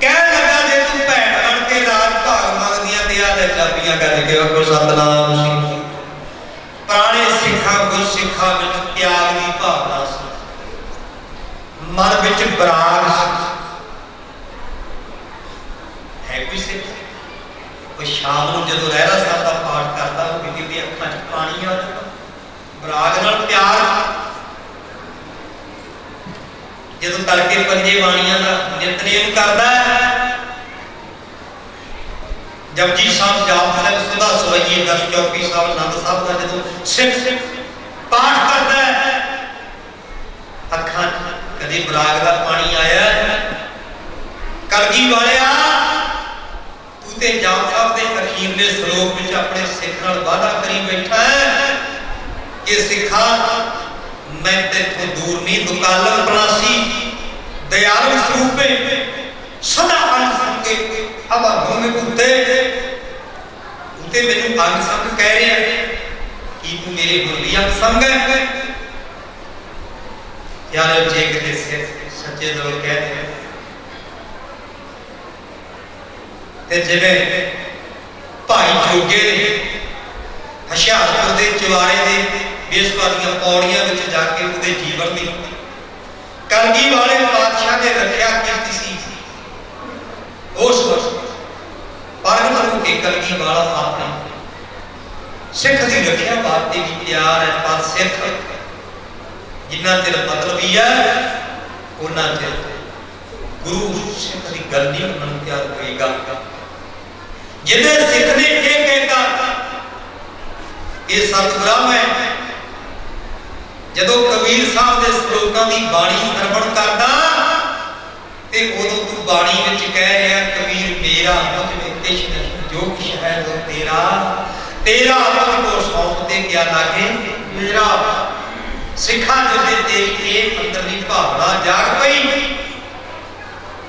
कह लगा जे तू भैन बन के राज भाग मंगदियां ते आ ले चाबियां कर के आखो सतनाम श्री। पुराने सिखा गुरसिखा विच त्याग की भावना सी, मन विच बराग है। कोई सिख कोई शाम को जो रहरा साहब का पाठ करता हो कि अखां च पानी आ जाता, बराग नाल प्यार। जो तड़के पंजे बाणियां का नितनेम करता है, जपजी साहब जाप साहब सुधा सवैये दस चौकी साहब आनंद साहब का जो सिख पाठ करता है, अखां कभी बराग का पानी आया? कलगी वालिया तू ते जाप साहब के अखीरले श्लोक में अपने सिख नाल वादा करी बैठा है कि सिखा मैं तेथों दूर नहीं, दुकालम प्रणासी दयालु स्वरूप ਤੇ ਮੈਨੂੰ ਅੰਗ ਸੰਗ ਕਹਿ ਰਿਹਾ ਕਿ ਤੂੰ ਮੇਰੇ ਗੁਰੂ ਦੀ ਅੰਗ ਸੰਗ ਹੈ। ਯਾਰ ਜੇ ਕਿਤੇ ਸੱਚੇ ਦਿਲੋਂ ਕਹਿ ਤੇ ਜਿਵੇਂ ਭਾਈ ਜੋਗੇ ਨੇ ਹੁਸ਼ਿਆਰਪੁਰ ਦੇ ਚੁਬਾਰੇ ਦੇ ਬੇਸਵਾਰ ਦੀਆਂ ਪੌੜੀਆਂ ਵਿੱਚ ਜਾ ਕੇ ਉਹਦੇ ਜੀਵਨ ਦੀ ਕਲਗੀ ਵਾਲੇ ਪਾਤਸ਼ਾਹ ਨੇ ਰੱਖਿਆ ਕੀਤੀ ਸੀ। ਉਸ ਵਕਤ ਪ੍ਰਗਟ ਹੋ ਕੇ ਕਲਗੀ ਵਾਲਾ ਆਪਣੇ ਸਿੱਖ ਦੀ ਰੱਖਿਆ ਵਾਸਤੇ ਵੀ ਤਿਆਰ ਹੈ। ਪਰ ਸਿੱਖ ਜਿੰਨਾ ਚਿਰ ਮਤਲਬੀ ਹੈ ਉਹਨਾਂ ਚਿਰ ਗੁਰੂ ਸਿੱਖ ਦੀ ਗੱਲ ਨਹੀਂ ਮੰਨਣ ਨੂੰ ਤਿਆਰ ਹੋਏਗਾ। ਜਿਹਦੇ ਸਿੱਖ ਨੇ ਇਹ ਕਹਿਤਾ ਇਹ ਸਤਿਗੁਰਾਂ ਹੈ। ਜਦੋਂ ਕਬੀਰ ਸਾਹਿਬ ਦੇ ਸ਼ਲੋਕਾਂ ਦੀ ਬਾਣੀ ਸਰਵਣ ਕਰਦਾ ਤੇ ਉਦੋਂ ਤੂੰ ਬਾਣੀ ਵਿੱਚ ਕਹਿ ਰਿਹਾ ਕਬੀਰ ਮੇਰਾ ਮੁਝ ਵਿੱਚ ਕਿਛ ਨਹੀਂ ਜੋ ਕਿਛ ਹੈ ਉਹ ਤੇਰਾ ਤੇਰਾ ਮੁਝ ਕੋ ਸੌਂਪ ਤੇ ਕਿਆ ਲਾਗੇ ਮੇਰਾ। ਸਿੱਖਾਂ ਦੇ ਤੇਰੀ ਇਹ ਅੰਦਰਲੀ ਭਾਵਨਾ ਜਾਗ ਪਈ।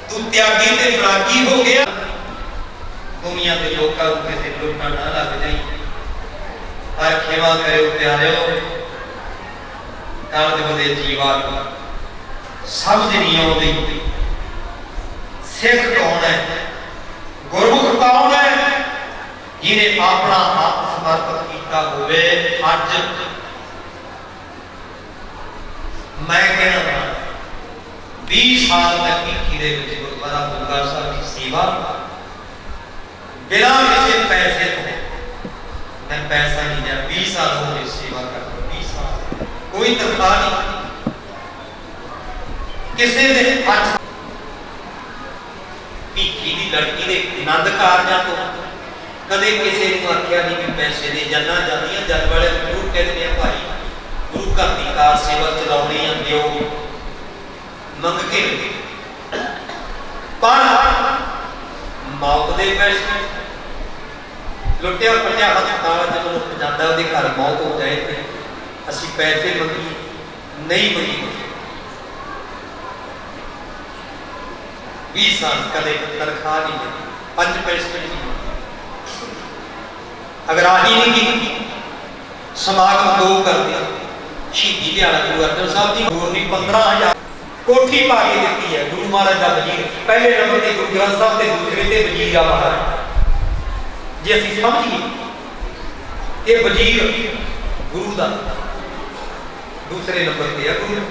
ਤੂੰ ਤਿਆਗੀ ਤੇ ਵਿਰਾਗੀ ਹੋ ਗਿਆ। ਦੁਨੀਆ ਦੇ ਲੋਕਾਂ ਨੂੰ ਕਿਸੇ ਲੁੱਟਣ ਨਾ ਲੱਗ ਜਾਈ। ਪਰ ਖਿਮਾ ਕਰਿਓ ਪਿਆਰਿਓ ਕਾਲ ਦੇ ਜੀਵਾਂ ਸਮਝ ਨਹੀਂ ਆਉਂਦੀ ਸਿੱਖ ਕੌਣ ਹੈ, ਗੁਰਮੁਖ ਕੌਣ ਹੈ ਜਿਹਨੇ ਆਪਣਾ ਆਪ ਸਮਰਪਿਤ ਕੀਤਾ ਹੋਵੇ। ਅੱਜ ਮੈਂ ਕਹਿਣਾ 20 ਸਾਲ ਤੱਕ ਦੇ ਵਿੱਚ ਗੁਰਦੁਆਰਾ ਬੁੱਗਾ ਸਾਹਿਬ ਦੀ ਸੇਵਾ ਬਿਨਾਂ ਕਿਸੇ ਪੈਸੇ ਤੋਂ मैं पैसा नहीं दिया। 20 साल हो गए सेवा करते 20 साल कोई तनख्वाह नहीं किसी ने हथ भीखी की लड़की के नंद कारजां तो कदे किसी को आख्या नहीं कि पैसे दे जाना जानिया जल वाले जरूर कहते हैं भाई गुरु घर की कार सेवा चलानी है दियो मंग के पर मौत के पैसे लुटिया पटिया हस्पताल जब मनुख जाता वो घर मौत हो जाए तो असी पैसे मंगी नहीं मंगी। 20 साल कदे तनख्वाह नहीं मिली 5 पैसे नहीं। अगर आही नहीं की समागम 2 कर दिया शहीदी दिहाड़ा गुरु अर्जन साहब की होर नहीं 15,000 कोठी पा के दी है। गुरु महाराज का वजीर पहले नंबर से गुरु ग्रंथ साहब के दूसरे से वजीर आ महाराज जे असीं समझिए ये वजीर गुरु का दूसरे नंबर पे है। गुरु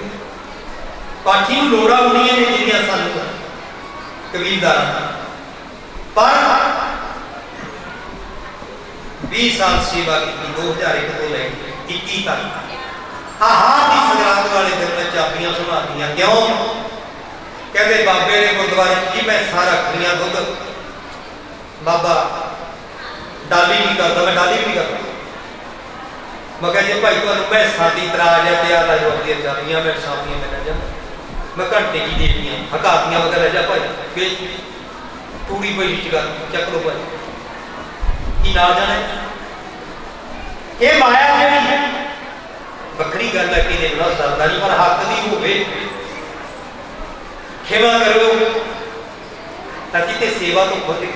पाठी नूं लोड़ां होणीआं ने जिहड़ियां सानूं कबीरदार पर 20 साल सेवा की 2001 तो लेकर 21 तक हार की संगरांद वाले दिन में चाबियां संभालियां। क्यों कहते बाबे ने गुरुद्वारे की भैंसां रखनियां दुध बाबा डाली नहीं करता मैं डाली भी नहीं करता। मैं कह जी भाई तुहानूं भैंसां दी इतराज है ते आ ला जो अगलियां चाबियां मैं सामने में रह जा मैं घंटे की देतियां हकातियां मगर रह जा भाई फिर पूरी पई कर चक लो भाई की ना जाने ये माया जी बखरी गल है कि बड़ा सरदा नहीं पर हक दी होवे खिमा करो ताकि ते सेवा तो खुद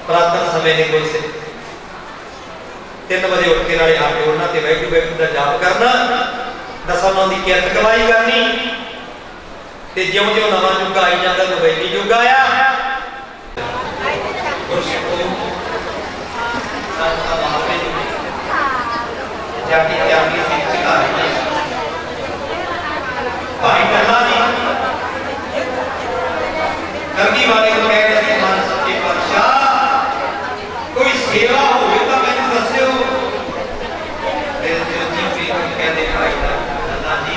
प्रार्थना समय ने कोई से 3 बजे उठ के नाले हाथ जोड़ना ते बैठ का जाप करना 10 नाम की किरत कमाई करनी ते ज्यों ज्यों नवा युग आई जाता तो वैली युग आया। करनी वाले को कह रहे मान सच्चे पातशाह कोई सेवा हो तो मैंने दस्यो कहते भाई दादा जी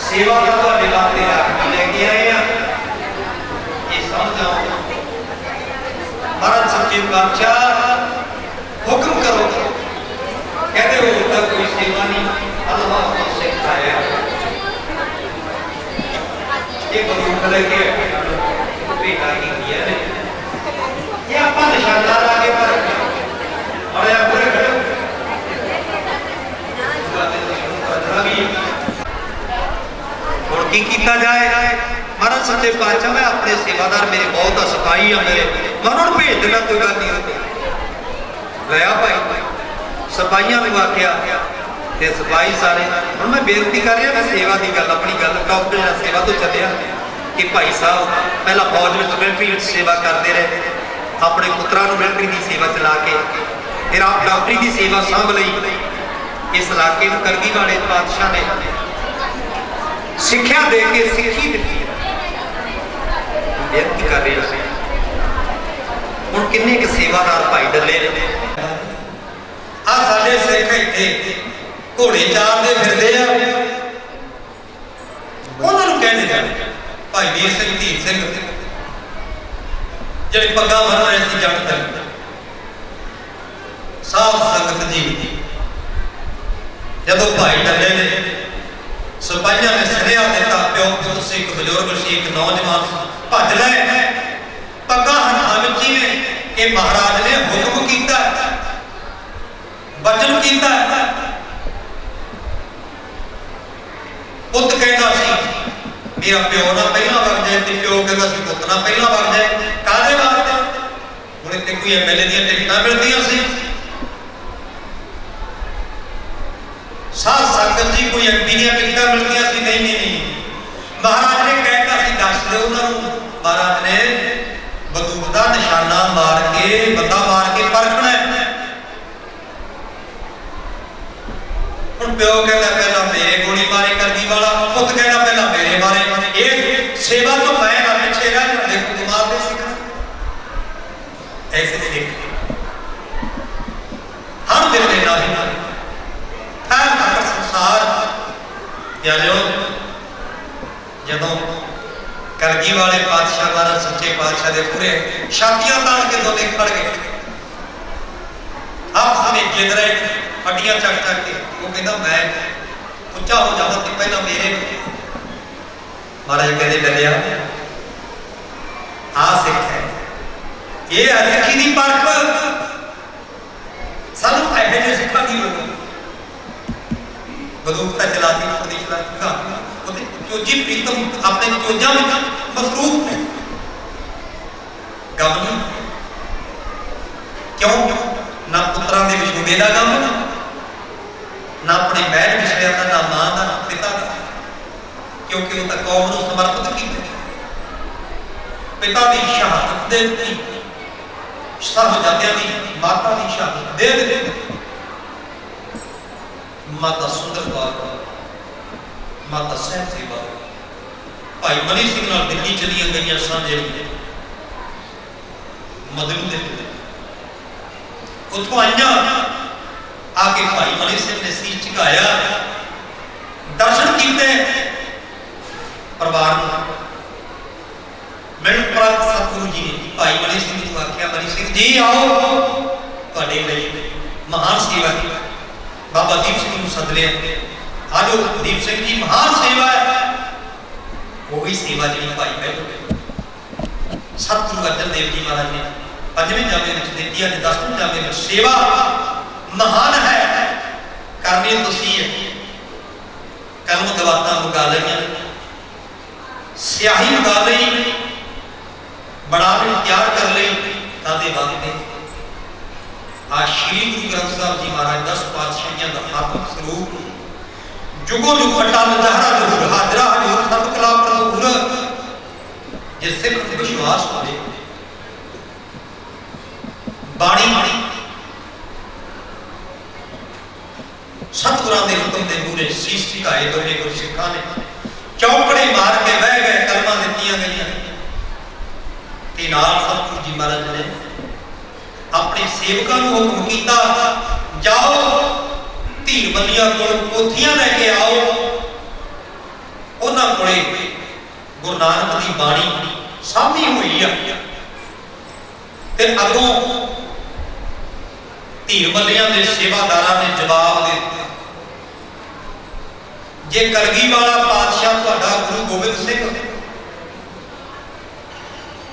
सेवा का ਤੁਹਾਡੇ ਵਾਸਤੇ ਰੱਖ ਲੈ ਕੇ ਆਏ ਆ ਇਹ ਸਮਝੋ। महाराज सच्चे पातशाह हुक्म करो कहते हो तक कोई सेवा नहीं अल्लाह को सिखाया ये बंदूक लेके बेटा की किया है ये आपा निशाना आगे पर और आप पूरे खड़े और की कीता जाए। महाराज सच्चे पातशाह मैं अपने सेवादार मेरे बहुत सिपाही है मेरे मैं उन्होंने भेज देना कोई गल नहीं लिया भाई सिपाहियों को आख्या ते सिपाही सारे हुण मैं बेनती कर रहा मैं सेवा की गल अपनी गल टॉप सेवा तो चलिया कि भाई साहब पहला फौज में मिलटरी में सेवा करते रहे अपने पुत्रों को मिलटरी की सेवा चला के फिर आप डॉक्टरी की सेवा सांभ लई इस इलाके में करगी वाले पातशाह ने सिक्ख्या दे के सिक्खी दी बेनती कर रहे हैं हुण किन्ने के सेवादार भाई डले ने आ साडे सिख इत्थे घोड़े चारदे फिरदे आ उन्हां नूं कहंदे जाने भाई वीर सिंह धीर सिंह जिहड़े पग्गां बन्ह रहे सी जट दल साध संगत जी जदों भाई डले ने सिपाहियां ने सुनेहा दिता प्यो पुत सी एक बजुर्ग सी एक नौजवान भज लए पग्गां हत्थां विच ही ने कि महाराज ने हुक्म किया वचन किया पुत कहता सी मेरा प्यो ना पहला वग जाए तो प्यो कहता सी पुत ना पहला वग जाए काहदे वास्ते हुण इत्थे कोई एमएलए दी टिकटां मिलदियां सी साध संगत जी कोई एमपी दी टिकटां मिलदियां सी नहीं नहीं नहीं महाराज ने कहता सी दस दे उन्हां नूं महाराज ने बंदूक दा निशाना मार के बंदा मार के परखना है हुण प्यो कहता पहला मेरे गोली मारे करगी वाला पुत कहता पहला मेरे मारे ये सेवा तो मैं ना पीछे रह जाना देखो दिमाग में सीखना ऐसे सीख हम दिल देना ही हर संसार प्यारो जदों करगी वाले पातशाह महाराज सच्चे पातशाह दे पूरे छातियां तान के दोने खड़ गए आप हमें जिद रहे हड्डियां चक चक के वो कहता मैं उच्चा हो जावा तो पहला मेरे महाराज कहते डलिया आ सिख है ये सिक्खी दी परख सानू ऐसे जे सिखा दी लोग बंदूक ता चलाती फड़ी चलाती का ओते चोजी प्रीतम अपने चोजा में मसरूफ है गम नहीं क्यों ना पुत्रां दे विछोड़े दा गम ना अपने महल विछड़िया का ना मां का ना पिता का क्योंकि वो कौम को समर्पित किया पिता की शहादत दे दी साहबजादियां दी माता की शहादत दे दी माता सुंदर कौर माता सहब सेवा भाई मनी सिंह नाल दिल्ली चलिया गई सांझे मदनू दे उतों आईया आके भाई मनी सिंह ने शीश झुकाया दर्शन किए परिवार मिलन प्राप्त सतगुरु जी ने भाई मनी सिंह को आख्या मनी सिंह जी आओ तुहाडे लई महान सेवा की बाबा दीप सिंह को सद लिया आजो दीप सिंह जी महान सेवा है वही सेवा जी भाई पहले सतगुरु अर्जन देव जी महाराज ने 5वें जामे में दी है 10वें जामे में सेवा महान है करनी तुसी है कलम दवाता मुका लिया स्याही मुका ली बड़ा तैयार कर ली तादे वास्ते आज श्री गुरु ग्रंथ साहब जी महाराज 10 पातशाहियों का आत्म स्वरूप जुगो जुग अटल जहरा जहूर हाजरा हजूर सब कला प्रभुर जिस सिख विश्वास हो बाणी सतगुरां दे हुक्म दे मूरे शीश झुकाए दोने गुरु सिखां ने चौकड़े मार के बह गए कलमां दित्तियां गईयां ते नाल सतगुरु जी महाराज ने अपने सेवकां नूं हुक्म कीता जाओ धीर बलिया को पोथियां लेके आओ उन्हां कोले गुरु नानक दी बाणी सामी हुई है ते अगों धीर बलिया के सेवादारां ने जवाब दिता जे कलगी वाला पातशाह तुहाडा गुरु गोबिंद सिंह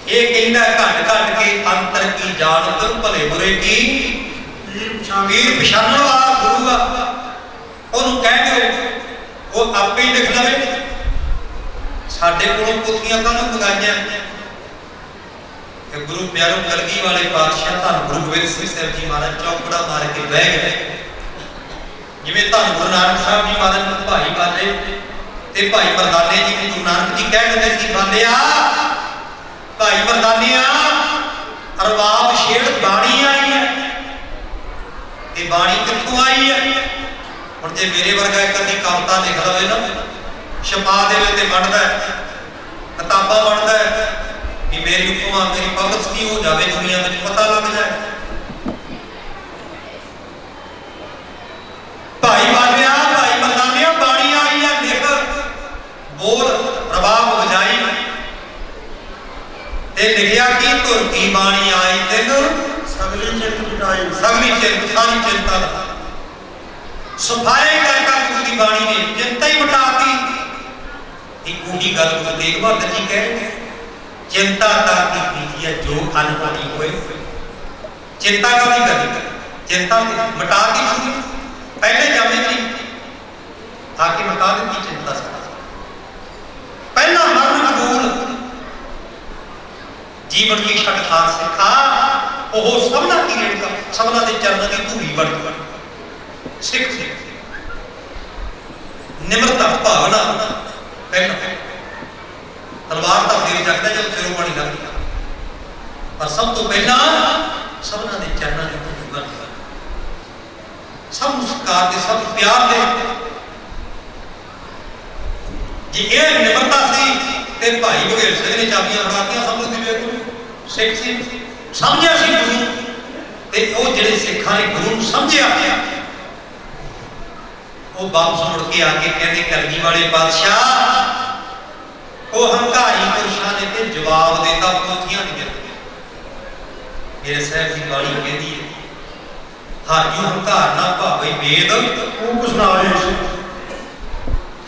ये कहंदा घट घट के अंतर की जानत भले बुरे की वीर पछाणन वाला गुरु आ ओनू कह दिओ वो आपे ही लिख लवे साडे कोलों पोथियां काहनूं मंगाईआं गुरु गुरु प्यारो कलगी वाले पातशाह धन गुरु गोबिंद सिंह साहब जी महाराज चौकड़ा मार के बह गए। जिवें धन गुरु नानक साहब जी महाराज नूं भाई बाले ते भाई मरदाने जी गुरु नानक जी कह लगे सी बालिया भाई मरदानिया अरबाब छेड़ बाणी आई है ते बाणी कित्थों आई है। हुण जे मेरे वर्गा एक अद्धी कविता लिख लवे ना छपा देवे ते बनदा किताबां बनदा कि मेरी उपमा मेरी पब्लिसिटी हो जाए दुनिया में पता लग जाए। भाई बालिया भाई मरदानिया बाणी आई है लिख बोल रबाब बजाई ते लिखिया कि धुर की बाणी आई तिन सगली चिंत मिटाई सगली चिंत सारी चिंता सफाई करके गुरु की बाणी ने चिंता ही मिटाती। एक बूढ़ी गल गुरु तेग बहादुर जी कह रहे चिंता ताकि कीजिए जो अनहोनी होए। चिंता का भी करी चिंता मिटा दी शुरू पहले जावे थी आके मिटा दी चिंता से पहला मरण कबूल जीवन की छठखार सिखा वो सबना की रेणुका सबना के चरणों की धूड़ी बढ़ सिख निम्रता भावना पहला तलवार का फेर जगदा जब सिरों बड़ी लगती पर सब तो पहला सबना के चरणों की धूड़ी बढ़ सब मुस्कार दे सब प्यार दे जी ये निम्रता सी ते भाई बघेल सिंह ने चाबियां फड़ातियां सब दिवे सिख सी समझिया सी गुरु ते ओ जिहड़े सिखां ने गुरु नूं समझिया ओ वापस मुड़ के आके कहंदे कलगी वाले पातशाह ओ हंकारी पुरुषां ने ते जवाब देता पोथियां नहीं दित्तियां। मेरे साहब की बाणी कहंदी है हाजू हंकार ना भावे वेद ਉਹ ਕੁਛ ਨਾ ਹੋਏ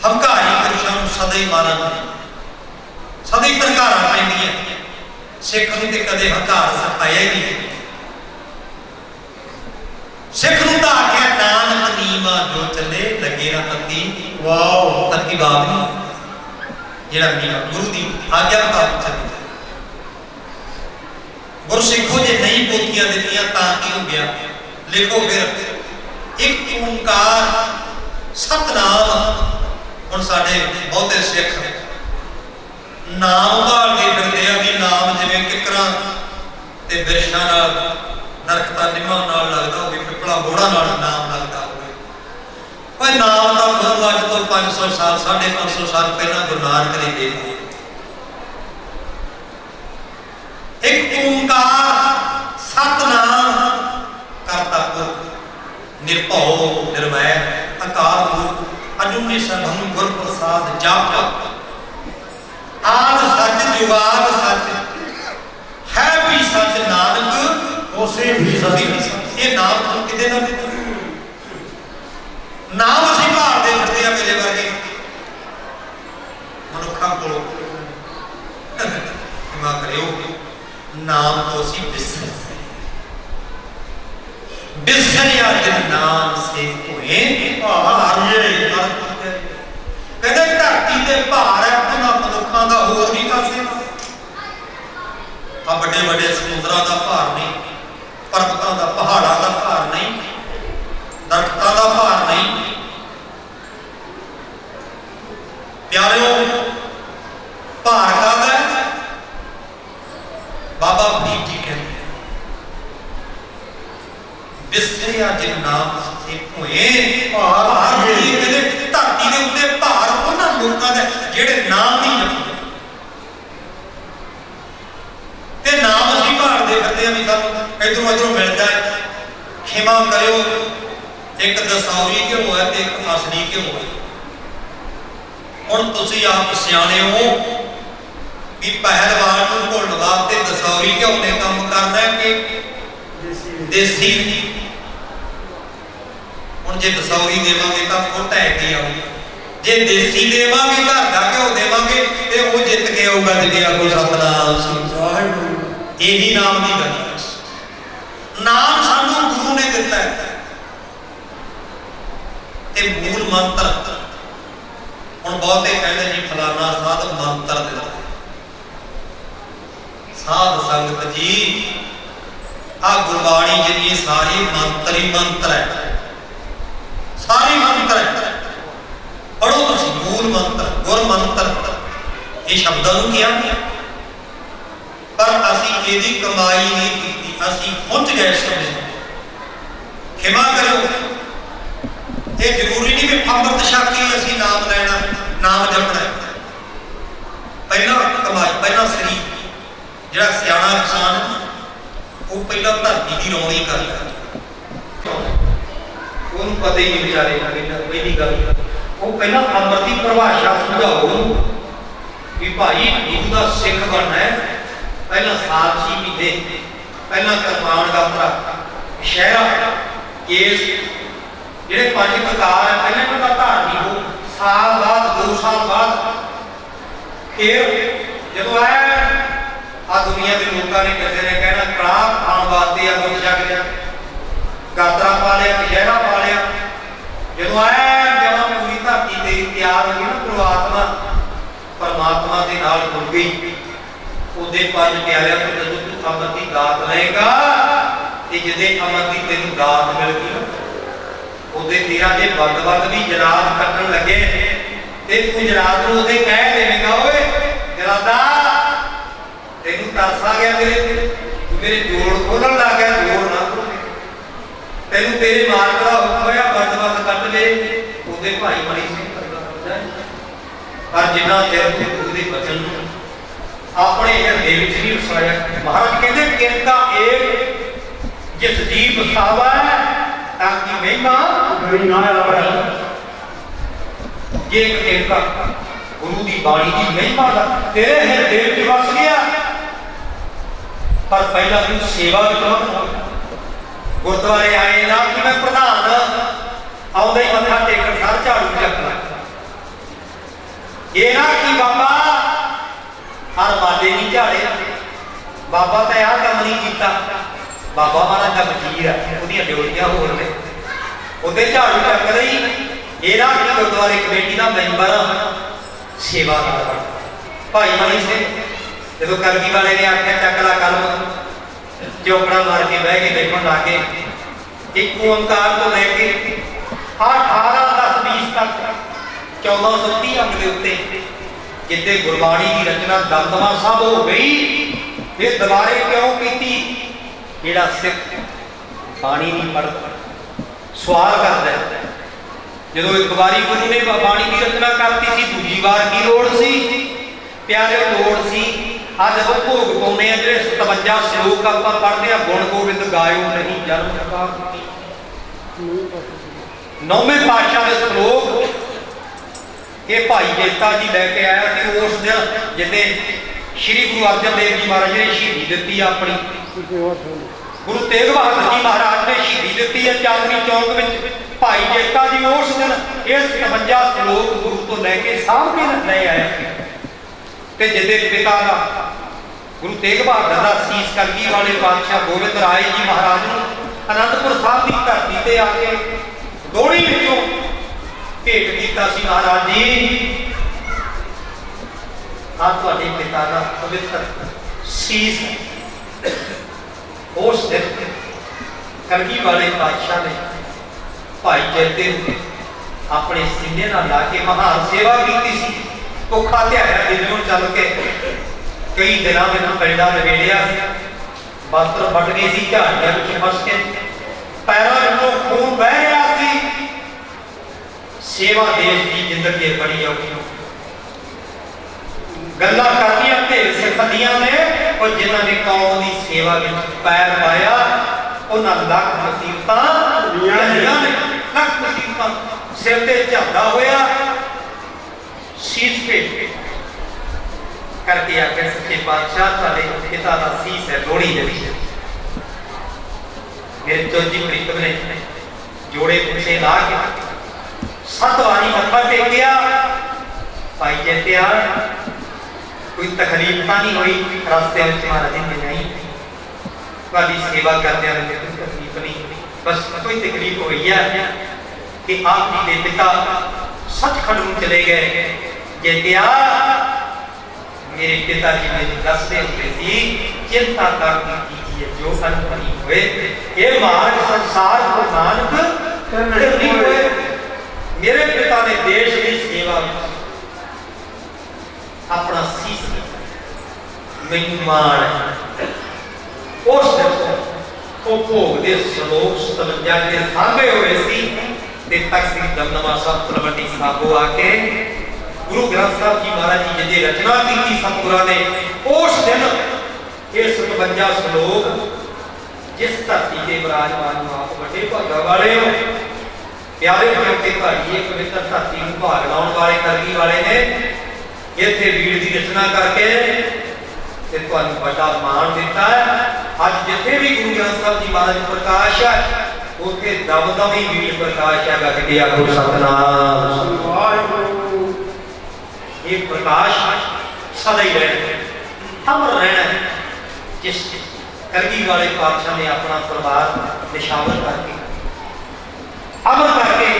हंकारी पुरुषां नूं सदा ही मारा सदा ही धनकारा पैंदियां सिख नूं ते कदे हंकार सिखाया ही नहीं। सिख नूं तां आख्या नानक नीमा जो चले लगे ना तत्ती वाह तत्ती बाब नहीं जेड़ा नीमा गुरु दी आज्ञा मुताबिक चले गुरु सिखो जे नहीं पोथियां दित्तियां तां की हो गया लिखो फिर एक ओंकार सतनाम। हुण साडे बहुते सिख नाम भालदे फिरदे आ कि नाम जिवें किकरां ते बिरछां नाल नरखता निम्मां नाल लगदा होवे पिपला बोड़ा नाल नाम लगदा होवे। पर नाम दा गुरु अज तो 500 साल 550 साल पहला गुरु नानक ने दे दित्ते। एक ओंकार सतनाम करता पुरख निर्भौ निर्वैर अकाल मूर्त अजूनी सरबंध गुर प्रसाद जाप जाप आद सच जुगाद सच है भी सच नानक उसे भी सच। ये नाम तुम किदे ना नाम असीं भालदे फिरदे आ मेरे वर्गे मनुखा कोलों क्षमा करियो नाम तो असीं बिसरिया जिन नाम से होए कहते धरती के भार है उन्होंने मनुखों का होर नहीं पासे आ बड़े बड़े समुद्रों का भार नहीं पर्वतों का पहाड़ों का भार नहीं दरख्तों का भार नहीं। प्यारियों भार का बाबा फरीद जी कहते बिसरिया जिन नाम से होए भार धरती के उत्ते भार उन्हां लोकां दे जिहड़े नाम नहीं जपदे ते नाम असीं भालदे फिरदे आ भी सानूं इधरों इधरों मिल जाए। क्षमा करियो एक दसौरी क्यों है ते एक असली क्यों है। हुण तुसीं आप सियाणे हो कि पहलवान नूं भुल्लण वास्ते दसौरी क्यों ने काम करना है कि देसी हुण जे दसौरी देवांगे तां ओह ढह के आऊगी जे देसी देवांगे घर दा घ्यो देवांगे ते ओह जित के आऊगा जिहड़े आगो सतनाम सी। यही नाम की गल नाम सानू गुरु ने दिता है ते मूल मंत्र हुण बहुते कहंदे जी फलाना साध मंत्र दिता साध संगत जी आ गुरबाणी जिन्नी सारी मंत्र ही मंत्र है, सारी मंत्र है। पढ़ो तुसी मूल मंत्र गुर मंत्र ये शब्दों को किया पर असी एदी कमाई नहीं की, असी पहुंच गए समय। खिमा करो, ये जरूरी नहीं कि अमृत छक के असी नाम लेना नाम जपना। पहला कमाई पहला शरीर जिहड़ा सियाणा इंसान वो पहला धरती की रौनी कर पता ही नहीं बेचारे पहली गल वो पहला अमृत की परिभाषा समझाओ कि भाई गुरु का सिख बनना है। पहला साल 6 महीने पहला कृपान गात्रा शहरा केस जिहड़े 5 प्रकार है पहले इन्हां दा धारनी हो, साल बाद 2 साल बाद फिर जो आया आ दुनिया के लोगों ने किसी ने कहना कड़ाह खाण वास्ते अमृत छक लिया, गात्रा पा लिया, कशहरा पा लिया। जो आया जब पूरी धरती तेरी तैयार होगी ना परमात्मा परमात्मा के नाल जुड़ गई ਉਹਦੇ ਪੰਜ ਪਿਆਰਿਆਂ ਤੋਂ ਜਦੋਂ ਤੂੰ ਅਮਰ ਦੀ ਦਾਤ ਲਏਗਾ ਤੇ ਜਿਹਦੇ ਅਮਰ ਦੀ ਤੈਨੂੰ ਦਾਤ ਮਿਲ ਗਈ ਨਾ ਉਹਦੇ ਤੇਰਾ ਜੇ ਵੱਧ ਵੀ ਜਲਾਦ ਕੱਟਣ ਲੱਗੇ ਤੇ ਤੂੰ ਜਲਾਦ ਨੂੰ ਉਹਦੇ ਕਹਿ ਦੇਵੇਂਗਾ ਓਏ ਜਲਾਦਾ ਤੈਨੂੰ ਤਰਸ ਆ ਗਿਆ ਮੇਰੇ ਤੇ ਤੂੰ ਮੇਰੇ ਜੋੜ ਖੋਲਣ ਲੱਗ ਗਿਆ, ਜੋੜ ਨਾ ਖੋਲ ਤੈਨੂੰ ਤੇਰੇ ਮਾਲਕ ਦਾ ਹੁਕਮ ਹੋਇਆ ਵੱਧ ਕੱਟ ਲੈ ਉਹਦੇ ਭਾਈ ਮਣੀ ਸਿੰਘ ਕਰਦਾ ਪਰ ਜਿੰਨਾ ਚਿਰ ਤੂੰ ਉਹਦੇ ਬਚਨ ਨੂੰ अपने हृदय विच नहीं वसाया। महाराज कहते किरता एक जिस जीव बसावा ताकि महिमा ना आवे। ये किरता गुरु की बाणी की महिमा का तेरे हृदय विच वस गया पर पहला तू सेवा गुरुद्वारे आए ना कि मैं प्रधान आउंदा ही मत्था टेकण सार झाड़ू चकना ये ना कि बाबा हर बाले नहीं झाड़े बाबा तो यह काम नहीं किया। बाबा महाराज का वजीर है उसदियां ड्यूटियां होर ने उहदे झाड़ू चक रही ये ना कि गुरुद्वारे कमेटी का मैंबर सेवादार भाई मनी सिंह जो करगी वाले ने आख्या चक ला कलम चौकड़ा मार के बह के देखण लग गए। एक ओंकार तो लैके 18-10-20 तक 1430 अंक के उत्ते जिते गुरबाणी की रचना दमदमा साहब हो गई फिर दोबारे क्यों की जेड़ा सिख बाणी नहीं पढ़ता सवाल करता है जो एक बारी गुरु ने बाणी की रचना करती सी दूजी बार की लोड़ सी प्यारे लोड़ सी आज जब भोग पाने जो 57 श्लोक आप पढ़ते हैं गुण गोबिंद गायो नहीं जन्म 9वें पातशाह के श्लोक ये भाई जेता जी लैके आया कि उस दिन जिते श्री गुरु अर्जन देव जी महाराज ने शहीदी दी अपनी गुरु तेग बहादुर जी महाराज ने शहीदी दी है चांदनी चौक में भाई जेता जी उस दिन ये 57 श्लोक गुरु तो लैके सामने ले आया ते जिते पिता का गुरु तेग बहादुर का सीस कलगी वाले पातशाह गोविंद राय जी महाराज ने आनंदपुर साहब की धरती से आके दोड़ी विचों भेंट किया सी महाराज जी आप तुहाडे पिता का पवित्र सीस है। उस दिन कलगी वाले पातशाह ने भाई जयते अपने सीने नाल ला के महान सेवा की सी। भुखा ध्याया दिनों चल के कई दिनों में पिंडा नवेड़िया वस्त्र फट गए सी झाड़ियां विच फस के पैरों विचों खून बह रहा सी। सेवा देश की जिंदगी बड़ी औखी गल्लां करदियां ढेर सिखदियां ने और जिन्हां ने कौम की सेवा में पैर पाया उन्हां लख मुसीबतां लख मुसीबतां सिर ते झलदा होया शीश भेट करके आके सच्चे पातशाह साडे पिता दा सीस है लोड़ी जड़ी मेरे चौजी प्रीतम ने जोड़े पूछे ला के 7 वारी मत्था टेकिया भाई कहते कोई तकलीफ तो नहीं हुई रास्ते में महाराज ने नहीं वाली सेवा करते हैं कोई तकलीफ नहीं बस कोई तकलीफ हुई है कि आप जी के पिता सचखंड में चले गए कहते मेरे पिताजी ने दसते होते चिंता करनी कीजिए जो अनबनी हुए, ये मार्ग संसार को नानक करनी हुए। मेरे पिता ने देश की सेवा अपना सीस मैनू मान उस भोग के श्लोक 57 के सामने हुए सी ते तख्त दमदमा साहब तलवंडी साहब आके गुरु ग्रंथ साहब जी महाराज जी जी रचना की सतगुरां ने उस दिन ये 57 श्लोक जिस धरती के विराजमान आप बड़े भागा वाले हो प्यारे के भाई पवित्र धरती को भाग लाने वाले करगी वाले ने इत्थे वीर की रचना करके ते तुहानू बड़ा मान दिता है। अज जिथे भी गुरु ग्रंथ साहब जी महाराज प्रकाश है उथे दम दम ही वीर प्रकाश है गज गया गुरु सतनाम वाहिगुरु। ये प्रकाश सदा ही रहना अमर रहना जिस करगी वाले पातशाह ने अपना परिवार निशावर करके अमर करके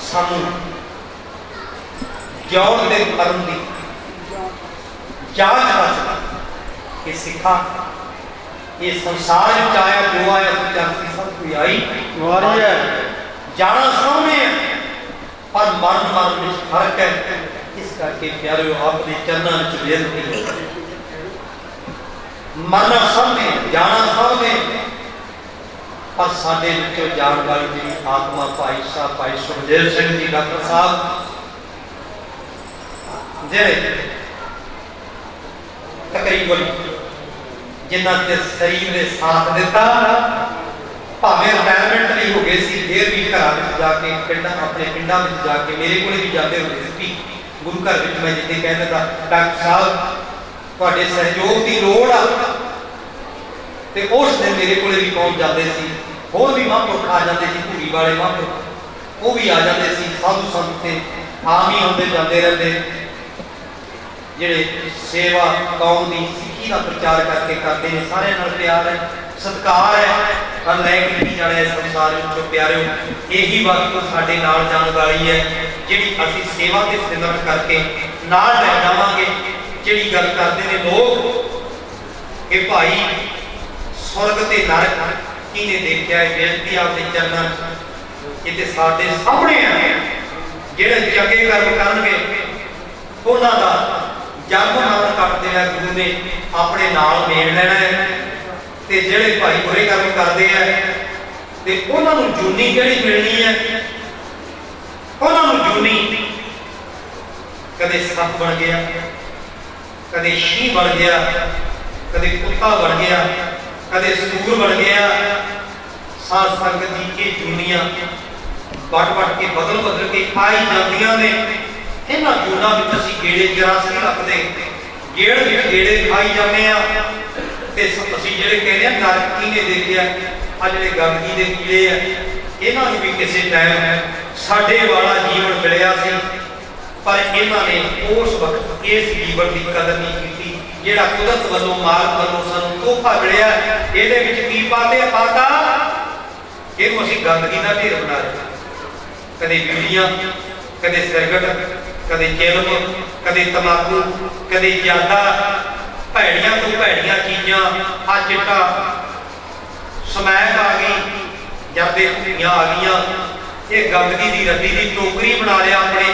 सानू जौन दे कर्म दी जांच रखना कि सिखा ये संसार में आया जो आया तो चांसी सब कोई आई वारी है जाना सामने पर मरण मरण में फर्क है। इस करके प्यारे अपने चरणों में बेनती मरना सामने जाना सामने पर साडे विचों जान वाली जी आत्मा भाई सुखदेव सिंह जी डॉक्टर साहब जेड़े तकरीबन जिन्हां ते शरीर ने साथ दिता भावें रिटायरमेंट नहीं हो गए सी फिर भी घर में जाके पिंड अपने पिंडा में जाके मेरे को भी जाते होते सी गुरु घर में मैं जिद्दे कहता था डॉक्टर साहब तुहाडे सहयोग की लोड़ आ ते उस दिन मेरे को भी पहुंच जाते सी होर भी महापुरख आ जाते सी भूरी वाले महापुरख वो भी आ जाते सी साधु संत थे आम ही आते जाते रहते जेड़े सेवा कौम की सिक्खी का प्रचार करके करते हैं सारे नाल प्यार है सत्कार है पर लैके जाने संसार विचों प्यारे यही वक्त साडे नाल जाने वाली है जिहड़ी असीं सेवा ते सिमरन करके नाल लै जावांगे। जिहड़ी गल करदे ने लोग कि भाई स्वर्ग ते नरक किने देखिया है बेनती आपदे चरणों ये ते साडे सामने है जेड़े चंगे कर्म करनगे उन्हां दा जन्म मरण करते हैं गुरु ने अपने नाल मेल लेना है ते जेड़े भाई बुरे कर्म करते हैं ते उन्हां नूं जूनी केड़ी मिलनी है उन्हां नूं जूनी कदे सप बन गया कदे शी बन गया कदे कुत्ता बन गया कदे सूर बन गया। साध संगत जी की जूनियां बट के बदल के आई जांदियां ने इन्हां जूना विच असीं गेड़े 84 रखदे गेड़ विच गेड़े खाई जाने आ ते असीं जिहड़े कहने नरक कीने देखिआ आ जिहड़े गंदगी दे कीड़े आ इन्हां नूं भी किसी टाइम साडे वाला जीवन मिलिआ सी पर इन्हां ने उस वक्त इस जीवन की कदर नहीं कीती जिहड़ा कुदरत वल्लों मालिक वल्लों सानूं तोहफा मिलिआ इहदे विच की पाते पाता इहनूं असीं गंदगी दा ढेर बना लिआ कदे बीड़ियां कदे सिरगट कदे चिलम कदे तंबाकू कदे ज्यादा भैड़ियां तो भैड़ियां चीज़ां आ चिट्टा समैक आ गई जाते धुनियां आ गईयां ये गंदगी की रद्दी की टोकरी बना लिया अपने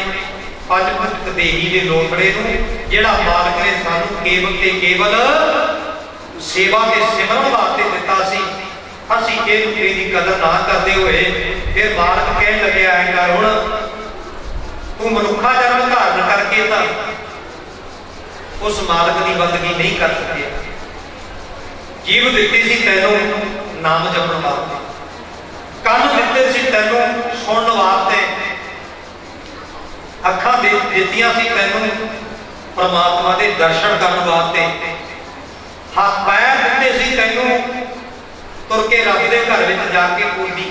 पंज फुट देही के लोथड़े नूं जिहड़ा मालक ने सानूं केवल ते केवल सेवा के सिमरन वास्ते दिता सी असीं इहदी कदर ना करते हुए फिर मालक कहण लग्या है कर हुण तू मनुखा जन्म धारण करके तो उस मालक की बंदगी नहीं कर सके। जीव दिती सी तैनूं नाम जपण वास्ते कान दिते सी तैनूं सुणन वास्ते अखां दित्तियां सी तैनूं परमात्मा के दर्शन करन वास्ते हाथ पैर दिते सी तैनूं तुर के रब के घर में जाके पूरी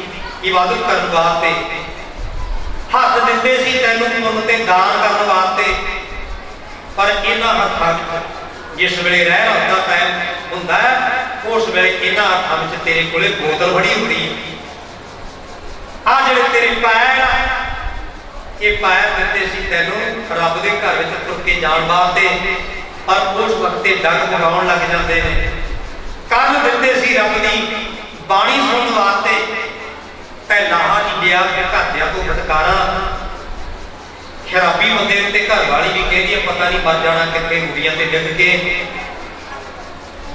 इबादत करन वास्ते हाथ दिते सी तैनूं पुण्य ते दान करन वास्ते पर इन्हां हत्थां जिस वेले रहन दा टाइम हुंदा है उस वेले इन्हां हत्थां विच तेरे कोले बोतल बड़ी हुंदी है आ जिहड़े तेरे पैर ये पैर दिते सी तैनूं रब दे घर विच तुर के जाण वास्ते पर उस वक्त डंग मगाउण लग जांदे ने ਸੀ ਰੱਬ ਦੀ ਬਾਣੀ ਸੁਣਨ ਵਾਸਤੇ ਤੇ ਲਾਹਾ ਨਹੀਂ ਲਿਆ ਕਿ ਘਰਦਿਆਂ ਤੋਂ ਫਟਕਾਰਾਂ। ਸ਼ਰਾਬੀ ਬੰਦੇ ਤੇ ਘਰ ਵਾਲੀ ਵੀ ਕਹਿੰਦੀ ਹੈ ਪਤਾ ਨਹੀਂ ਮਰ ਜਾਣਾ ਕਿੱਥੇ ਮੁੜੀਆਂ ਤੇ ਡਿੱਗ ਕੇ।